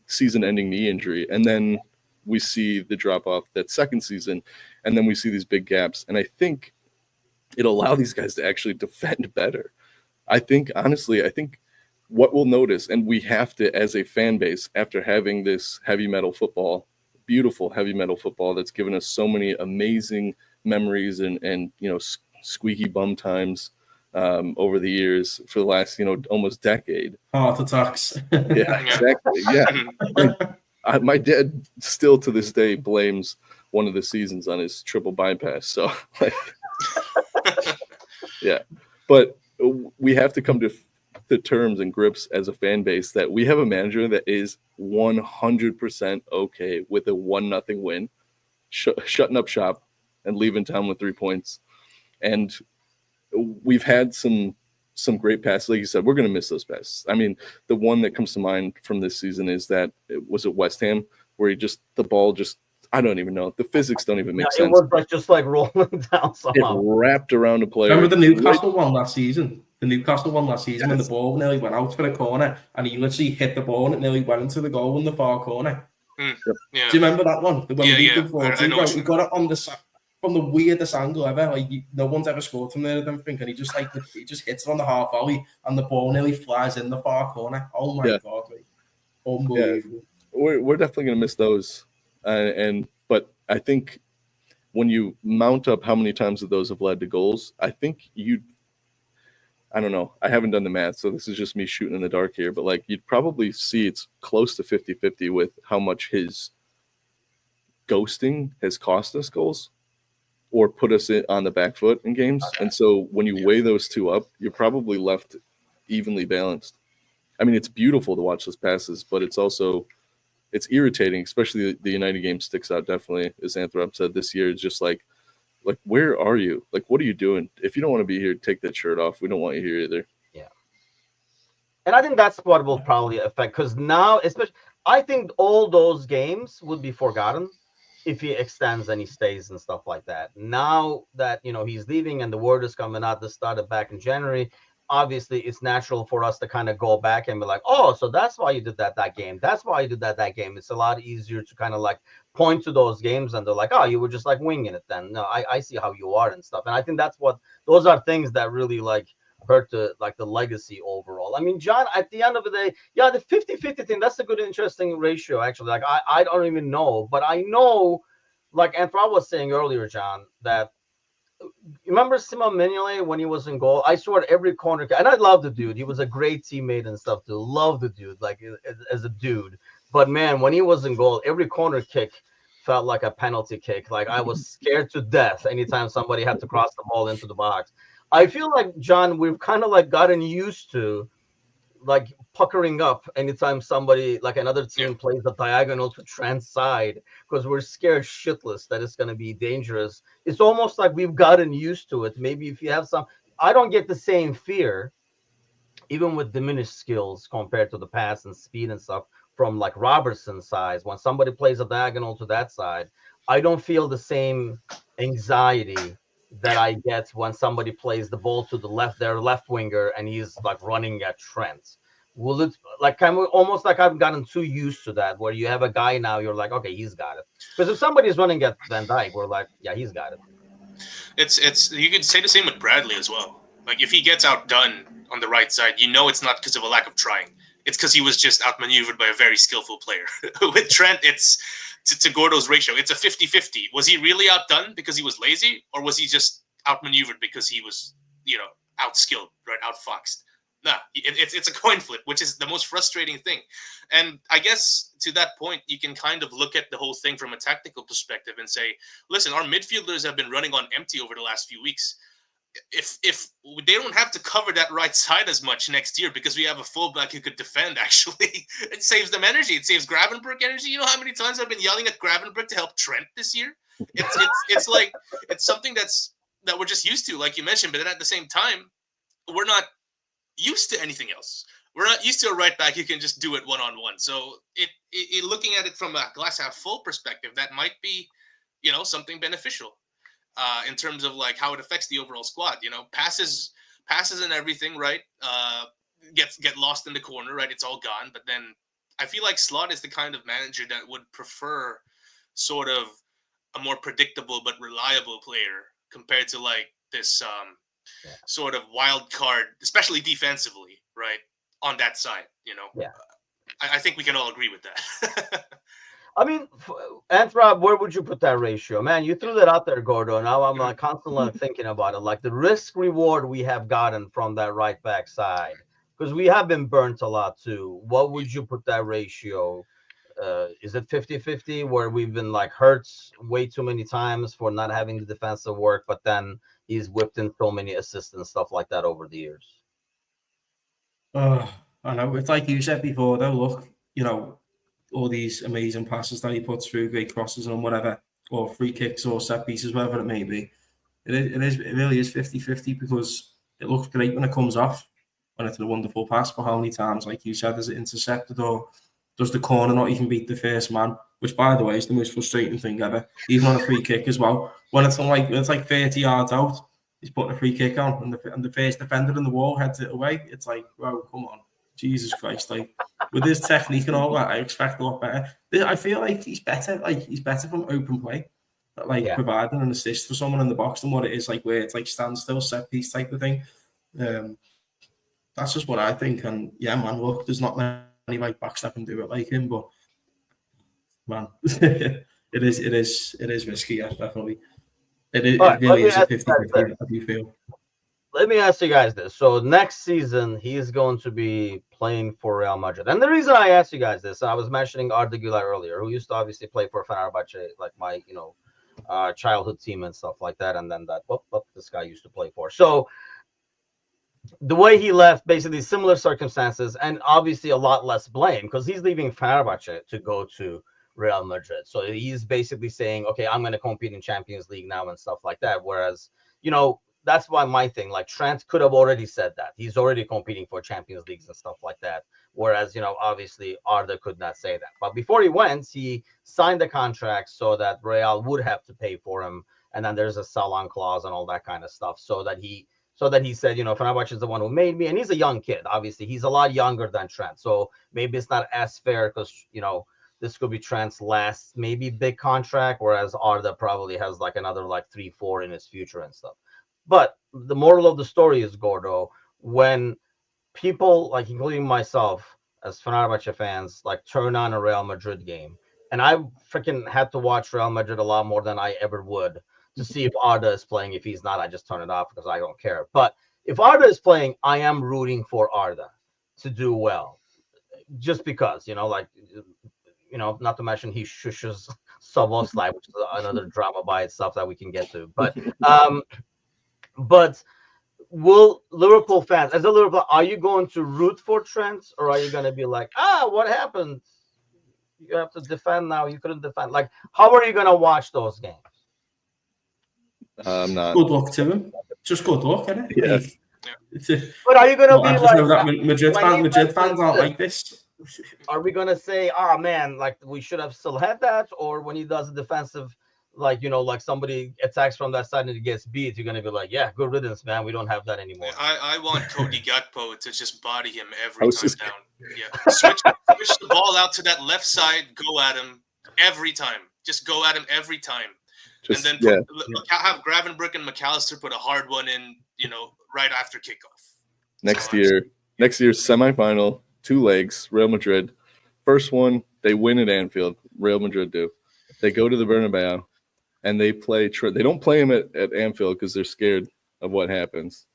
Speaker 2: season-ending knee injury, and then we see the drop-off that second season, and then we see these big gaps, and I think it'll allow these guys to actually defend better. I think what we'll notice, and we have to, as a fan base, after having this heavy metal football, beautiful heavy metal football that's given us so many amazing memories and squeaky bum times over the years for the last, almost decade.
Speaker 4: Heart attacks.
Speaker 2: Yeah, exactly. Yeah. My dad still to this day blames one of the seasons on his triple bypass. So, like, yeah. But we have to come to the terms and grips as a fan base that we have a manager that is 100% okay with a 1-0 win, shutting up shop and leaving town with 3 points. And we've had some great passes. Like you said, we're going to miss those passes. I mean, the one that comes to mind from this season is that was at West Ham where the ball just, I don't even know. The physics don't even make sense.
Speaker 1: It was just like rolling down somehow.
Speaker 2: It wrapped around a player.
Speaker 4: Remember the Newcastle one last season? The Newcastle one last season,
Speaker 2: Yes.
Speaker 4: when the ball nearly went out for a corner and he literally hit the ball and it nearly went into the goal in the far corner.
Speaker 3: Yeah.
Speaker 4: Do you remember that one? When
Speaker 3: Yeah. I know
Speaker 4: we got it on from the weirdest angle ever. Like, no one's ever scored from there, I don't think. And he just hits it on the half volley and the ball nearly flies in the far corner. Oh my God, mate. Unbelievable.
Speaker 2: Yeah. We're definitely going to miss those. But I think when you mount up how many times those have led to goals, I think I don't know. I haven't done the math, so this is just me shooting in the dark here. But like, you'd probably see it's close to 50-50 with how much his ghosting has cost us goals or put us on the back foot in games. Okay. And so when you weigh those two up, you're probably left evenly balanced. I mean, it's beautiful to watch those passes, but it's irritating, especially the United game sticks out definitely, as AnthRob said this year. It's just like, where are you? Like, what are you doing? If you don't want to be here, take that shirt off. We don't want you here either.
Speaker 1: Yeah. And I think that's what will probably affect, because now, especially, I think all those games would be forgotten if he extends and he stays and stuff like that. Now that, he's leaving and the word is coming out, this started back in January, obviously it's natural for us to kind of go back and be like, oh, so that's why you did that game. That's why you did that game. It's a lot easier to kind of like point to those games and they're like, oh, you were just like winging it then. No, I see how you are and stuff. And I think those are things that really like hurt the legacy overall. I mean, John, at the end of the day, yeah, the 50-50 thing, that's a good, interesting ratio, actually. Like, I don't even know, but I know, like AnthRob was saying earlier, John, that remember Simon Mignolet when he was in goal? I swear every corner, and I love the dude. He was a great teammate and stuff too. Love the dude, like as a dude. But man, when he was in goal, every corner kick felt like a penalty kick. Like I was scared to death anytime somebody had to cross the ball into the box. I feel like, John, we've kind of like gotten used to like puckering up anytime somebody, like another team, plays the diagonal to Trent's side, because we're scared shitless that it's going to be dangerous. It's almost like we've gotten used to it. Maybe if you have I don't get the same fear, even with diminished skills compared to the pass and speed and stuff, from like Robertson's size. When somebody plays a diagonal to that side, I don't feel the same anxiety that I get when somebody plays the ball to the left, their left winger, and he's like running at Trent. Will it like kind of almost like I've gotten too used to that, where you have a guy now, you're like, okay, he's got it. Because if somebody's running at Van Dijk, we're like, yeah, he's got it.
Speaker 3: It's you could say the same with Bradley as well. Like if he gets outdone on the right side, it's not because of a lack of trying. It's because he was just outmaneuvered by a very skillful player. With Trent, it's to Gordo's ratio. It's a 50-50. Was he really outdone because he was lazy, or was he just outmaneuvered because he was, outskilled, right, outfoxed? Nah, it's a coin flip, which is the most frustrating thing. And I guess to that point, you can kind of look at the whole thing from a tactical perspective and say, listen, our midfielders have been running on empty over the last few weeks. If they don't have to cover that right side as much next year because we have a fullback who could defend, actually, it saves them energy. It saves Gravenberch energy. You know how many times I've been yelling at Gravenberch to help Trent this year? It's like it's something that we're just used to, like you mentioned. But then at the same time, we're not used to anything else. We're not used to a right back who can just do it one-on-one. So it looking at it from a glass half full perspective, that might be, something beneficial. In terms of like how it affects the overall squad, passes and everything, right? Get lost in the corner, right? It's all gone. But then I feel like Slot is the kind of manager that would prefer sort of a more predictable but reliable player compared to like this sort of wild card, especially defensively, right? On that side,
Speaker 1: Yeah.
Speaker 3: I think we can all agree with that.
Speaker 1: I mean, AnthRob, where would you put that ratio? Man, you threw that out there, Gordo. Now I'm like constantly thinking about it. Like the risk reward we have gotten from that right back side, because we have been burnt a lot too. What would you put that ratio is it 50-50 where we've been like hurt way too many times for not having the defensive work, but then he's whipped in so many assists and stuff like that over the years?
Speaker 4: I know. It's like you said before, though. Look, all these amazing passes that he puts through, great crosses and whatever, or free kicks or set pieces, whatever it may be. It really is 50-50 because it looks great when it comes off, when it's a wonderful pass. But how many times, like you said, is it intercepted, or does the corner not even beat the first man? Which, by the way, is the most frustrating thing ever. Even on a free kick as well. When it's like 30 yards out, he's putting a free kick on, and the first defender in the wall heads it away. It's like, bro, come on, Jesus Christ! Like with his technique and all that, I expect a lot better. I feel like he's better. Like he's better from open play, providing an assist for someone in the box than what it is like where it's like standstill set piece type of thing. That's just what I think. And yeah, man, look, there's not many right backs that can do it like him, but man, it is risky. Yeah, definitely. It really is a 50-50. How do you feel?
Speaker 1: Let me ask you guys this. So next season, he's going to be playing for Real Madrid. And the reason I asked you guys this, I was mentioning Arda Güler earlier, who used to obviously play for Fenerbahce, like my, childhood team and stuff like that. And then this guy used to play for. So the way he left, basically similar circumstances, and obviously a lot less blame because he's leaving Fenerbahce to go to Real Madrid. So he's basically saying, okay, I'm going to compete in Champions League now and stuff like that. Whereas, that's why my thing, like Trent could have already said that. He's already competing for Champions Leagues and stuff like that. Whereas, obviously Arda could not say that. But before he went, he signed the contract so that Real would have to pay for him. And then there's a sell-on clause and all that kind of stuff. So that he said, Fenerbahce is the one who made me. And he's a young kid. Obviously, he's a lot younger than Trent. So maybe it's not as fair because, this could be Trent's last maybe big contract, whereas Arda probably has like another 3-4 in his future and stuff. But the moral of the story is, Gordo, when people, like including myself as Fenerbahce fans, turn on a Real Madrid game, and I freaking had to watch Real Madrid a lot more than I ever would to see if Arda is playing. If he's not, I just turn it off because I don't care. But if Arda is playing, I am rooting for Arda to do well, just because, not to mention he shushes Szoboszlai, which is another drama by itself that we can get to. But will Liverpool fans, as a Liverpool, are you going to root for Trent, or are you going to be like, what happened? You have to defend now. You couldn't defend. How are you going to watch those games?
Speaker 2: I'm not.
Speaker 4: Good luck to him. Just good luck, innit?
Speaker 2: Yeah.
Speaker 1: But are you going to be
Speaker 4: that Madrid fans aren't like this?
Speaker 1: Are we going to say, man, we should have still had that? Or when he does a defensive, somebody attacks from that side and it gets beat, you're going to be like, yeah, good riddance, man. We don't have that anymore.
Speaker 3: I want Cody Gakpo to just body him every time down. Yeah, switch the ball out to that left side, go at him every time. Just go at him every time. And then have Gravenberch and McAllister put a hard one in, right after kickoff.
Speaker 2: Next year's semifinal, 2 legs, Real Madrid. First one, they win at Anfield. Real Madrid do. They go to the Bernabeu. And they play. They don't play him at Anfield because they're scared of what happens.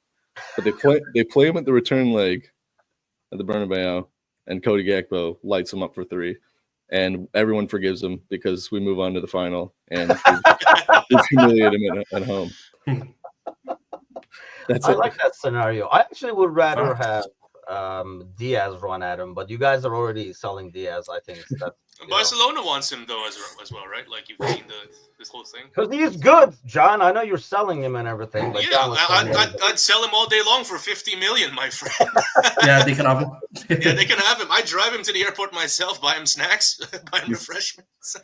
Speaker 2: But they play him at the return leg at the Bernabeu, and Cody Gakpo lights him up for 3, and everyone forgives him because we move on to the final and just humiliate him at home.
Speaker 1: I like that scenario. I actually would rather have Diaz run at him, but you guys are already selling Diaz. I think that's.
Speaker 3: Barcelona wants him though as well, right? Like you've seen this whole thing.
Speaker 1: Because he's good, John. I know you're selling him and everything. But
Speaker 3: I'd sell him all day long for 50 million, my friend.
Speaker 4: Yeah, they can have him.
Speaker 3: Yeah, they can have him. I drive him to the airport myself, buy him snacks, buy him refreshments.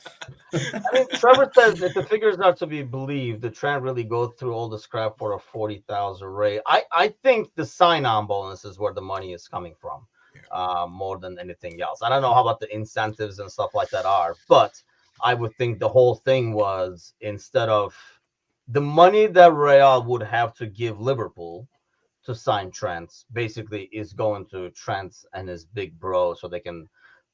Speaker 1: I mean, Trevor says if the figures are to be believed, the Trent really go through all the scrap for a 40,000 rate. I think the sign-on bonus is where the money is coming from. More than anything else. I don't know how about the incentives and stuff like that are, but I would think the whole thing was instead of the money that Real would have to give Liverpool to sign Trent, basically is going to Trent and his big bro so they can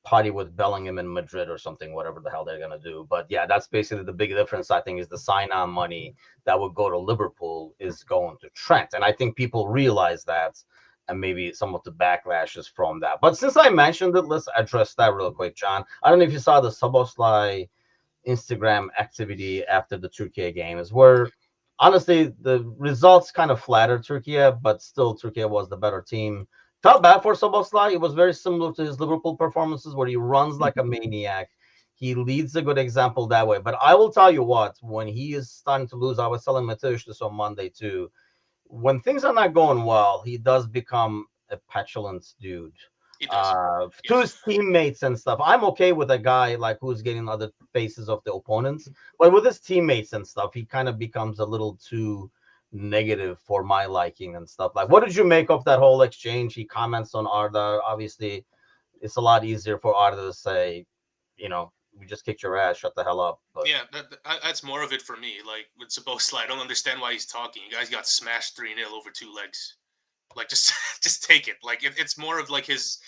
Speaker 1: party with Bellingham in Madrid or something, whatever the hell they're going to do. But yeah, that's basically the big difference, I think, is the sign-on money that would go to Liverpool is going to Trent. And I think people realize that. and maybe some of the backlashes from that. But since I mentioned it, let's address that real quick, John. I don't know if you saw the Szoboszlai Instagram activity after the Turkey games, where honestly the results kind of flattered Turkey, but still Turkey was the better team. Felt bad for Szoboszlai. It was very similar to his Liverpool performances, where he runs like a maniac. He leads a good example that way. But I will tell you what, when he is starting to lose, I was telling Mateusz this on Monday too. When things are not going well, he does become a petulant dude
Speaker 3: He does.
Speaker 1: to his teammates and stuff. I'm okay with a guy like who's getting other faces of the opponents, but with his teammates and stuff, he kind of becomes a little too negative for my liking and stuff. Like, what did you make of that whole exchange? He comments on Arda. Obviously, it's a lot easier for Arda to say, we just kicked your ass, shut the hell up. But
Speaker 3: Yeah, that's more of it for me. Like with Szoboszlai, I don't understand why he's talking. You guys got smashed 3-0 over 2 legs. Like just just take it. Like it's more of like his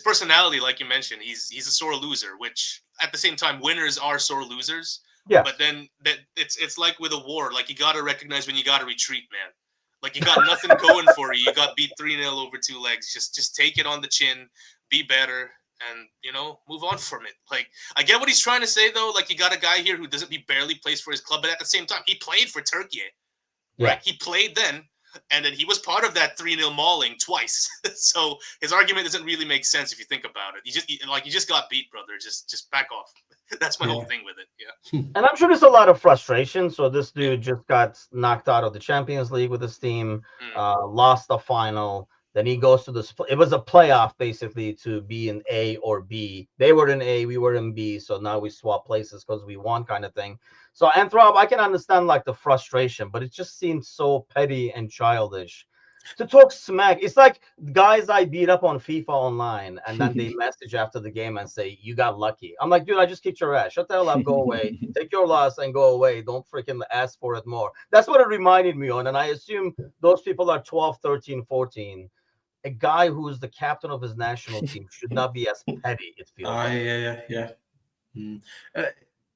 Speaker 3: personality, like you mentioned. He's a sore loser, which at the same time winners are sore losers.
Speaker 1: yeah,
Speaker 3: But then that it's like with a war. Like you gotta recognize when you gotta retreat, man. Like you got nothing going for you. You got beat 3-0 over 2 legs. Just take it on the chin, be better, and move on from it. Like I get what he's trying to say though. Like you got a guy here who he barely plays for his club, but at the same time he played for Turkey.
Speaker 1: yeah.
Speaker 3: Right? He played then, and then he was part of that 3-0 mauling twice. So his argument doesn't really make sense if you think about it. You just got beat, brother. Just back off. That's my whole thing with it. Yeah.
Speaker 1: And I'm sure there's a lot of frustration. So this dude just got knocked out of the Champions League with his team, lost the final. Then he goes to this. It was a playoff basically to be in A or B. They were in A, we were in B. So now we swap places because we won, kind of thing. So AnthRob, I can understand like the frustration, but it just seems so petty and childish to talk smack. It's like guys I beat up on FIFA online, and then they message after the game and say, "You got lucky." I'm like, dude, I just kicked your ass. Shut the hell up. Go away. Take your loss and go away. Don't freaking ask for it more. That's what it reminded me on. And I assume those people are 12, 13, 14. A guy who's the captain of his national team should not be as petty, it feels like.
Speaker 4: Yeah.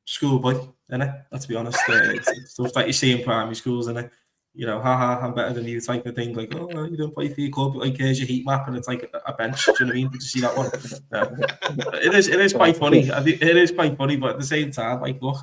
Speaker 4: Schoolboy, innit? Let's be honest. It's stuff that you see in primary schools, innit? Haha, I'm better than you type of thing. Like, oh, you don't play for your club. Like, here's your heat map, and it's like a bench. Do you know what I mean? Did you see that one? It is quite funny. It is quite funny, but at the same time, like, look,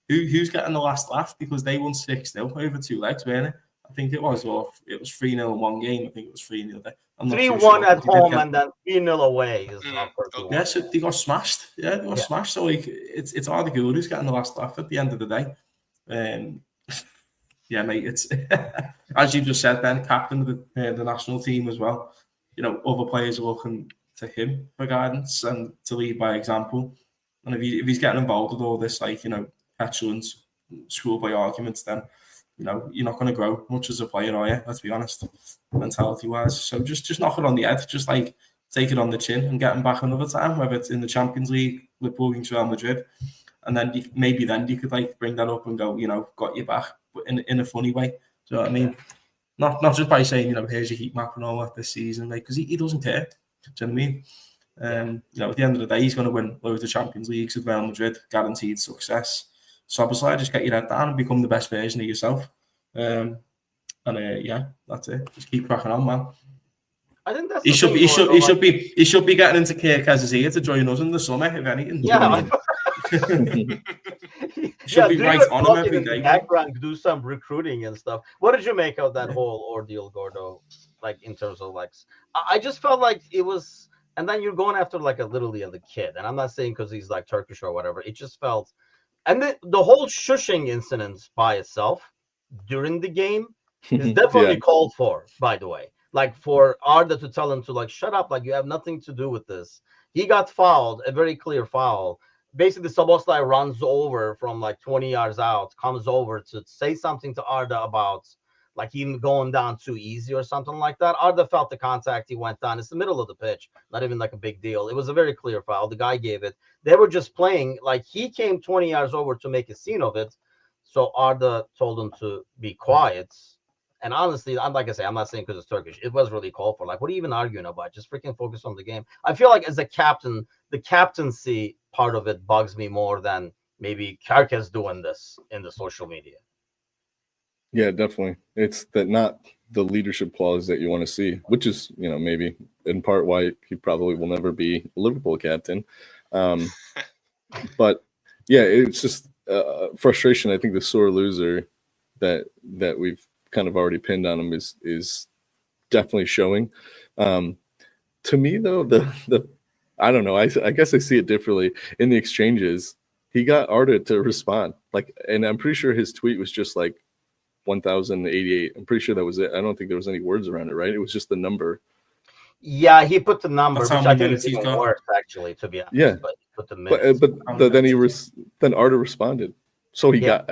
Speaker 4: who's getting the last laugh because they won 6-0 over 2 legs, weren't it? I think it was 3-0 in one game. I think it was 3-0 there.
Speaker 1: 3-1 at home and then 3-0 away is
Speaker 4: yeah, so they got smashed. Yeah, they got smashed. So like it's Arda Güler who's getting the last laugh at the end of the day. Yeah, mate, it's as you just said, then captain of the national team as well. Other players are looking to him for guidance and to lead by example. And if he's getting involved with all this, like petulant schoolboy arguments, then you're not going to grow much as a player, are you? Let's be honest, mentality-wise. So just knock it on the head, just like take it on the chin and get him back another time, whether it's in the Champions League with Liverpool to Real Madrid, and then you could like bring that up and go, got you back, but in a funny way. Do you know what I mean? Not just by saying, here's your heat map and all that this season, like, because he doesn't care. Do you know what I mean? At the end of the day, he's going to win loads of Champions Leagues with Real Madrid, guaranteed success. So obviously, just get your head down and become the best version of yourself. Yeah, that's it. Just keep cracking on, man.
Speaker 1: I think that's
Speaker 4: he should be getting into Kirkaz's ear to join us in the summer, if anything.
Speaker 1: Yeah.
Speaker 4: Should be right on him every day.
Speaker 1: Background, do some recruiting and stuff. What did you make of that whole ordeal, Gordo? Like in terms of like, I just felt like it was, and then you're going after like literally the kid, and I'm not saying because he's like Turkish or whatever. It just felt. And the whole shushing incident by itself during the game is definitely called for, by the way. Like for Arda to tell him to like, shut up, like you have nothing to do with this. He got fouled, a very clear foul. Basically, Szoboszlai runs over from like 20 yards out, comes over to say something to Arda about like him going down too easy or something like that. Arda felt the contact. He went down. It's the middle of the pitch. Not even like a big deal. It was a very clear foul. The guy gave it. They were just playing. Like he came 20 yards over to make a scene of it. So Arda told him to be quiet. And honestly, like I say, I'm not saying because it's Turkish. It was really called for. Like, what are you even arguing about? Just freaking focus on the game. I feel like as a captain, the captaincy part of it bugs me more than maybe Kerkez doing this in the social media.
Speaker 2: Yeah, definitely. It's that not the leadership qualities that you want to see, which is, maybe in part why he probably will never be a Liverpool captain. Um, but yeah, it's just frustration. I think the sore loser that we've kind of already pinned on him is definitely showing. Um, to me, though, the I don't know. I guess I see it differently. In the exchanges, he got Arda to respond, and I'm pretty sure his tweet was just like 1,088. I'm pretty sure that was it. I don't think there was any words around it, right? It was just the number.
Speaker 1: Yeah, he put the number,
Speaker 4: That's how
Speaker 1: which I
Speaker 4: many
Speaker 1: think
Speaker 4: minutes
Speaker 1: is
Speaker 4: he's
Speaker 1: even
Speaker 4: got.
Speaker 1: worse, actually, to be honest.
Speaker 2: Yeah.
Speaker 1: But he put the minutes.
Speaker 2: But then Arda responded, so he got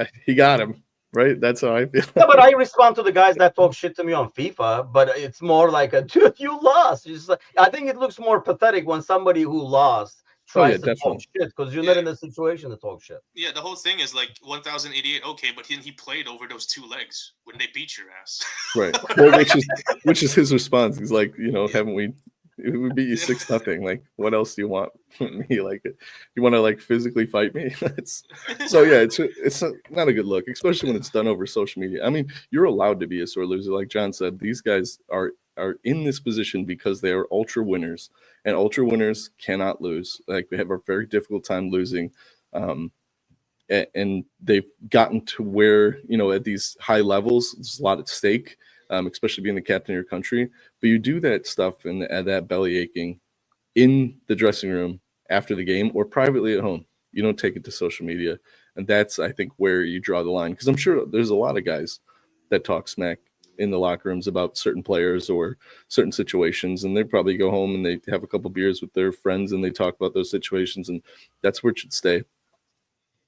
Speaker 2: him, right? That's how I feel.
Speaker 1: Yeah, but I respond to the guys that talk shit to me on FIFA, but it's more like dude, you lost. It's like, I think it looks more pathetic when somebody who lost tries to talk shit because you're not in a situation to talk shit.
Speaker 3: Yeah, the whole thing is like 1,088. Okay, but he played over those 2 legs when they beat your ass.
Speaker 2: Right. Well, which is his response. He's like, haven't we? We beat you 6-0. Like, what else do you want from me? Like, you want to like physically fight me? So yeah, it's not a good look, especially when it's done over social media. I mean, you're allowed to be a sore loser, like John said. These guys are in this position because they are ultra winners, and ultra winners cannot lose. Like, they have a very difficult time losing. And they've gotten to where, at these high levels, there's a lot at stake, especially being the captain of your country. But you do that stuff and that belly aching in the dressing room after the game or privately at home. You don't take it to social media. And that's, I think, where you draw the line. Because I'm sure there's a lot of guys that talk smack in the locker rooms about certain players or certain situations. And they probably go home and they have a couple beers with their friends and they talk about those situations. And that's where it should stay.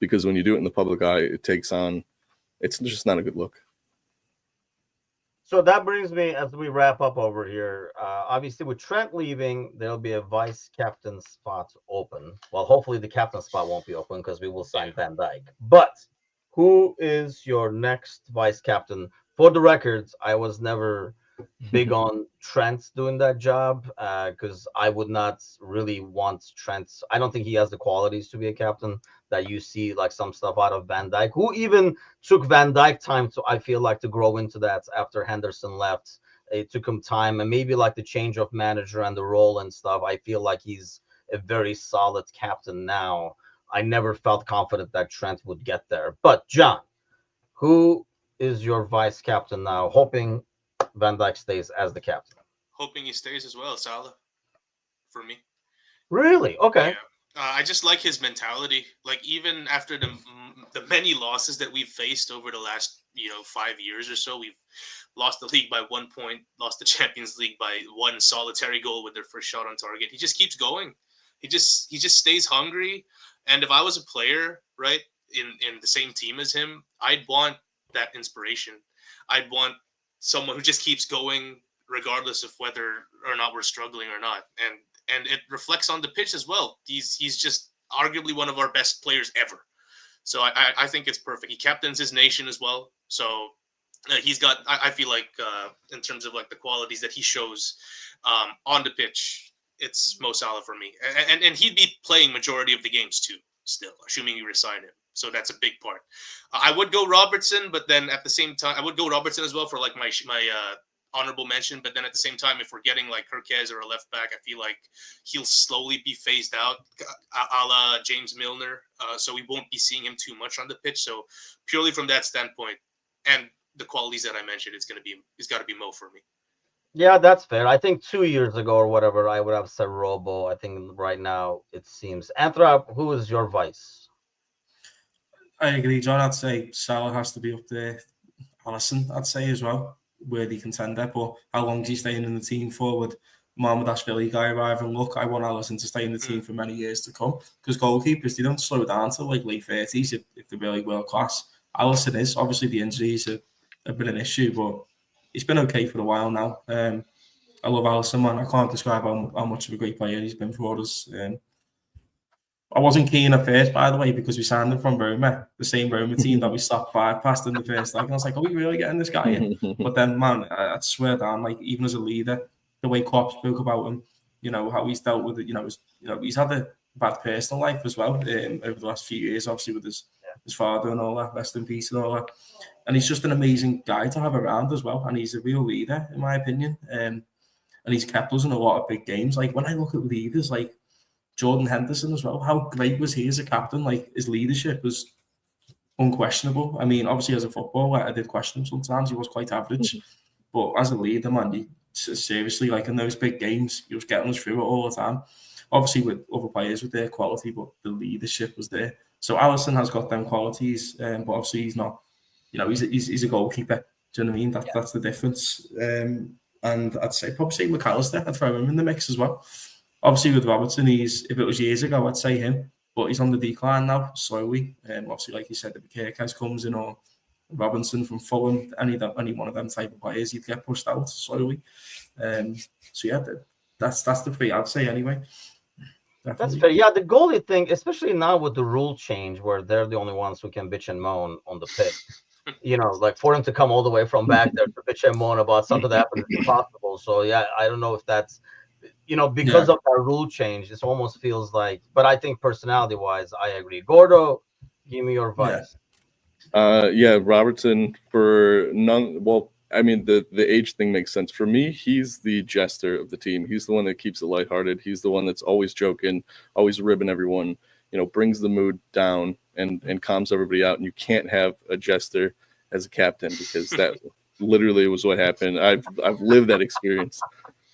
Speaker 2: Because when you do it in the public eye, it's just not a good look.
Speaker 1: So that brings me, as we wrap up over here, obviously with Trent leaving, there'll be a vice captain spot open. Well, hopefully the captain spot won't be open because we will sign Van Dijk. But who is your next vice captain? For the records, I was never big on Trent doing that job because I would not really want Trent. I don't think he has the qualities to be a captain that you see like some stuff out of Van Dijk, who even took Van Dijk time to, I feel like, to grow into that after Henderson left. It took him time, and maybe like the change of manager and the role and stuff. I feel like he's a very solid captain now. I never felt confident that Trent would get there. But John, who is your vice captain now, hoping Van Dijk stays as the captain?
Speaker 3: Hoping he stays as well, Salah, for me.
Speaker 1: Really? Okay.
Speaker 3: Yeah. I just like his mentality. Like, even after the many losses that we've faced over the last 5 years or so, we've lost the league by 1 point, lost the Champions League by 1 solitary goal with their first shot on target. He just keeps going. He just stays hungry. And if I was a player, right, in the same team as him, I'd want that inspiration. I'd want someone who just keeps going regardless of whether or not we're struggling or not. And it reflects on the pitch as well. He's just arguably one of our best players ever. So I think it's perfect. He captains his nation as well. So he's got, I feel like, in terms of like the qualities that he shows on the pitch, it's Mo Salah for me. And he'd be playing majority of the games too, still, assuming you resign him. So that's a big part. I would go Robertson, but then at the same time, I would go Robertson as well for like my honorable mention. But then at the same time, if we're getting like Kirkez or a left back, I feel like he'll slowly be phased out, a la James Milner. So we won't be seeing him too much on the pitch. So purely from that standpoint and the qualities that I mentioned, it's got to be Mo for me.
Speaker 1: Yeah, that's fair. I think 2 years ago or whatever, I would have said Robo. I think right now it seems. AnthRob, who is your vice?
Speaker 4: I agree, John. I'd say Salah has to be up there. Alisson, I'd say as well, worthy contender. But how long is he staying in the team for with Mohamed guy arriving? Look, I want Alisson to stay in the team for many years to come because goalkeepers, they don't slow down till like late 30s if they're really world class. Alisson is. Obviously, the injuries have been an issue, but he's been okay for a while now. I love Alisson, man. I can't describe how much of a great player he's been for us. I wasn't keen at first, by the way, because we signed him from Roma, the same Roma team that we stopped 5 past in the first leg. And I was like, are we really getting this guy in? But then, man, I swear down, like, even as a leader, the way Klopp spoke about him, how he's dealt with it, he's had a bad personal life as well over the last few years, obviously with his his father and all that, rest in peace and all that. And he's just an amazing guy to have around as well. And he's a real leader, in my opinion. And he's kept us in a lot of big games. Like when I look at leaders like Jordan Henderson as well, how great was he as a captain? Like his leadership was unquestionable. I mean, obviously as a footballer, I did question him sometimes. He was quite average. But as a leader, man, he, seriously, like in those big games, he was getting us through it all the time. Obviously with other players with their quality, but the leadership was there. So Alisson has got them qualities, but obviously he's not, you know, he's a goalkeeper. Do you know what I mean? That's the difference. And I'd say probably say McAllister. I'd throw him in the mix as well. Obviously with Robertson, if it was years ago, I'd say him, but he's on the decline now, slowly. Obviously, like you said, if Kirkhouse comes in or Robinson from Fulham, any one of them type of players, he'd get pushed out slowly. So yeah, that's the three I'd say anyway. Definitely.
Speaker 1: That's fair. Yeah, the goalie thing, especially now with the rule change where they're the only ones who can bitch and moan on the pitch. You know, like for him to come all the way from back there to bitch and moan about something that happened is impossible. So yeah, I don't know if that's, you know, because of that rule change, it almost feels like. But I think personality-wise, I agree. Gordo, give me your advice.
Speaker 2: Yeah, Robertson for none. Well, I mean, the age thing makes sense. For me, he's the jester of the team. He's the one that keeps it lighthearted. He's the one that's always joking, always ribbing everyone, you know, brings the mood down and calms everybody out. And you can't have a jester as a captain because that literally was what happened. I've lived that experience.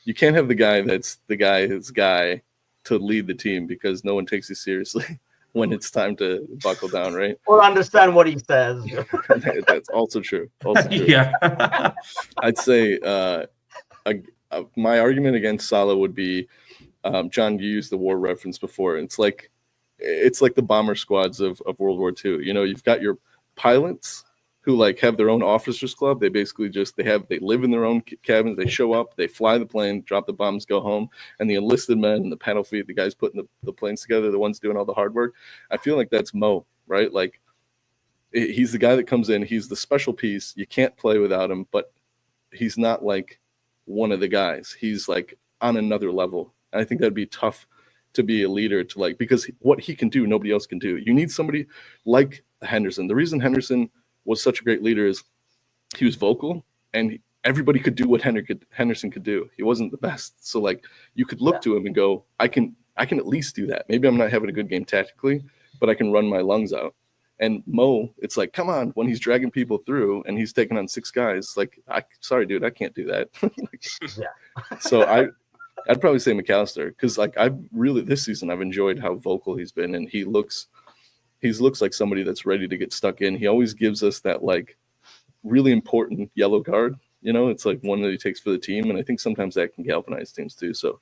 Speaker 2: You can't have the guy that's the guy's guy to lead the team because no one takes you seriously when it's time to buckle down, right?
Speaker 1: Or understand what he says.
Speaker 2: That's also true.
Speaker 4: Yeah.
Speaker 2: I'd say my argument against Salah would be, John, you used the war reference before. It's like the bomber squads of World War II. You know, you've got your pilots who like have their own officers club. They basically they live in their own cabins. They show up, they fly the plane, drop the bombs, go home. And the enlisted men, the paddle feet, the guys putting the planes together, the ones doing all the hard work. I feel like that's Mo, right? Like he's the guy that comes in. He's the special piece. You can't play without him, but he's not like one of the guys. He's like on another level. And I think that'd be tough to be a leader to like, because what he can do, nobody else can do. You need somebody like Henderson. The reason Henderson was such a great leader is he was vocal and everybody could do what Henderson could do. He wasn't the best. So like you could look to him and go, I can at least do that. Maybe I'm not having a good game tactically, but I can run my lungs out. And Mo, it's like, come on, when he's dragging people through and he's taking on 6 guys, like, sorry, dude, I can't do that. So I'd probably say McAllister because like this season I've enjoyed how vocal he's been, and he looks like somebody that's ready to get stuck in. He always gives us that like really important yellow card. You know, it's like one that he takes for the team, and I think sometimes that can galvanize teams too. So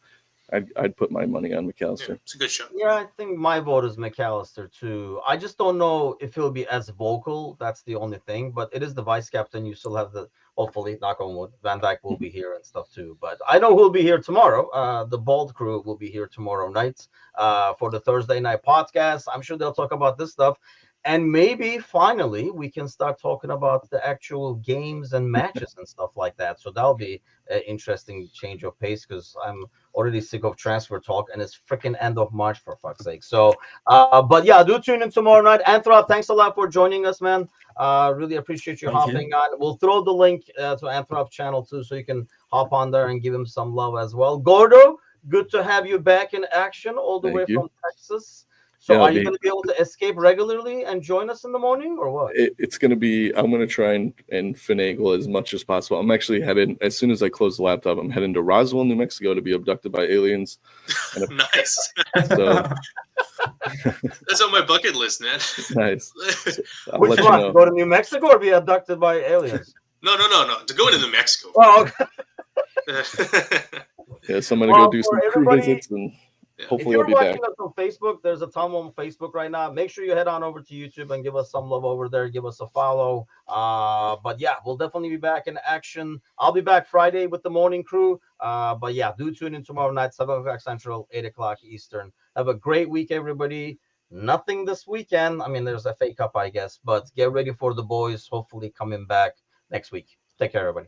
Speaker 2: I'd put my money on McAllister.
Speaker 3: Yeah, it's a good shot.
Speaker 1: Yeah, I think my vote is McAllister too. I just don't know if he'll be as vocal. That's the only thing. But it is the vice captain. You still have hopefully, knock on wood, Van Dijk will be here and stuff too. But I know who'll be here tomorrow. The Bald crew will be here tomorrow night for the Thursday night podcast. I'm sure they'll talk about this stuff. And maybe finally we can start talking about the actual games and matches and stuff like that. So that'll be an interesting change of pace because I'm already sick of transfer talk and it's freaking end of March for fuck's sake. So, but yeah, do tune in tomorrow night. AnthRob, thanks a lot for joining us, man. Really appreciate you hopping on. We'll throw the link to AnthRob channel too, so you can hop on there and give him some love as well. Gordo, good to have you back in action all the way from Texas. So are you going to be able to escape regularly and join us in the morning or what?
Speaker 2: It's going to be, I'm going to try and finagle as much as possible. I'm actually headed, as soon as I close the laptop, I'm heading to Roswell, New Mexico to be abducted by aliens.
Speaker 3: Nice.
Speaker 2: So,
Speaker 3: that's on my bucket list, man.
Speaker 2: Nice. So
Speaker 1: Which one? To go to New Mexico or be abducted by aliens?
Speaker 3: No. To go to New Mexico.
Speaker 1: Oh, okay.
Speaker 2: Yeah, so I'm going to go do some crew visits and hopefully I'll be back.
Speaker 1: If you're watching us on Facebook, there's a ton on Facebook right now. Make sure you head on over to YouTube and give us some love over there. Give us a follow. But yeah, we'll definitely be back in action. I'll be back Friday with the morning crew. But yeah, do tune in tomorrow night, 7 o'clock Central, 8 o'clock Eastern. Have a great week, everybody. Nothing this weekend. I mean, there's a FA Cup, I guess. But get ready for the boys, hopefully coming back next week. Take care, everybody.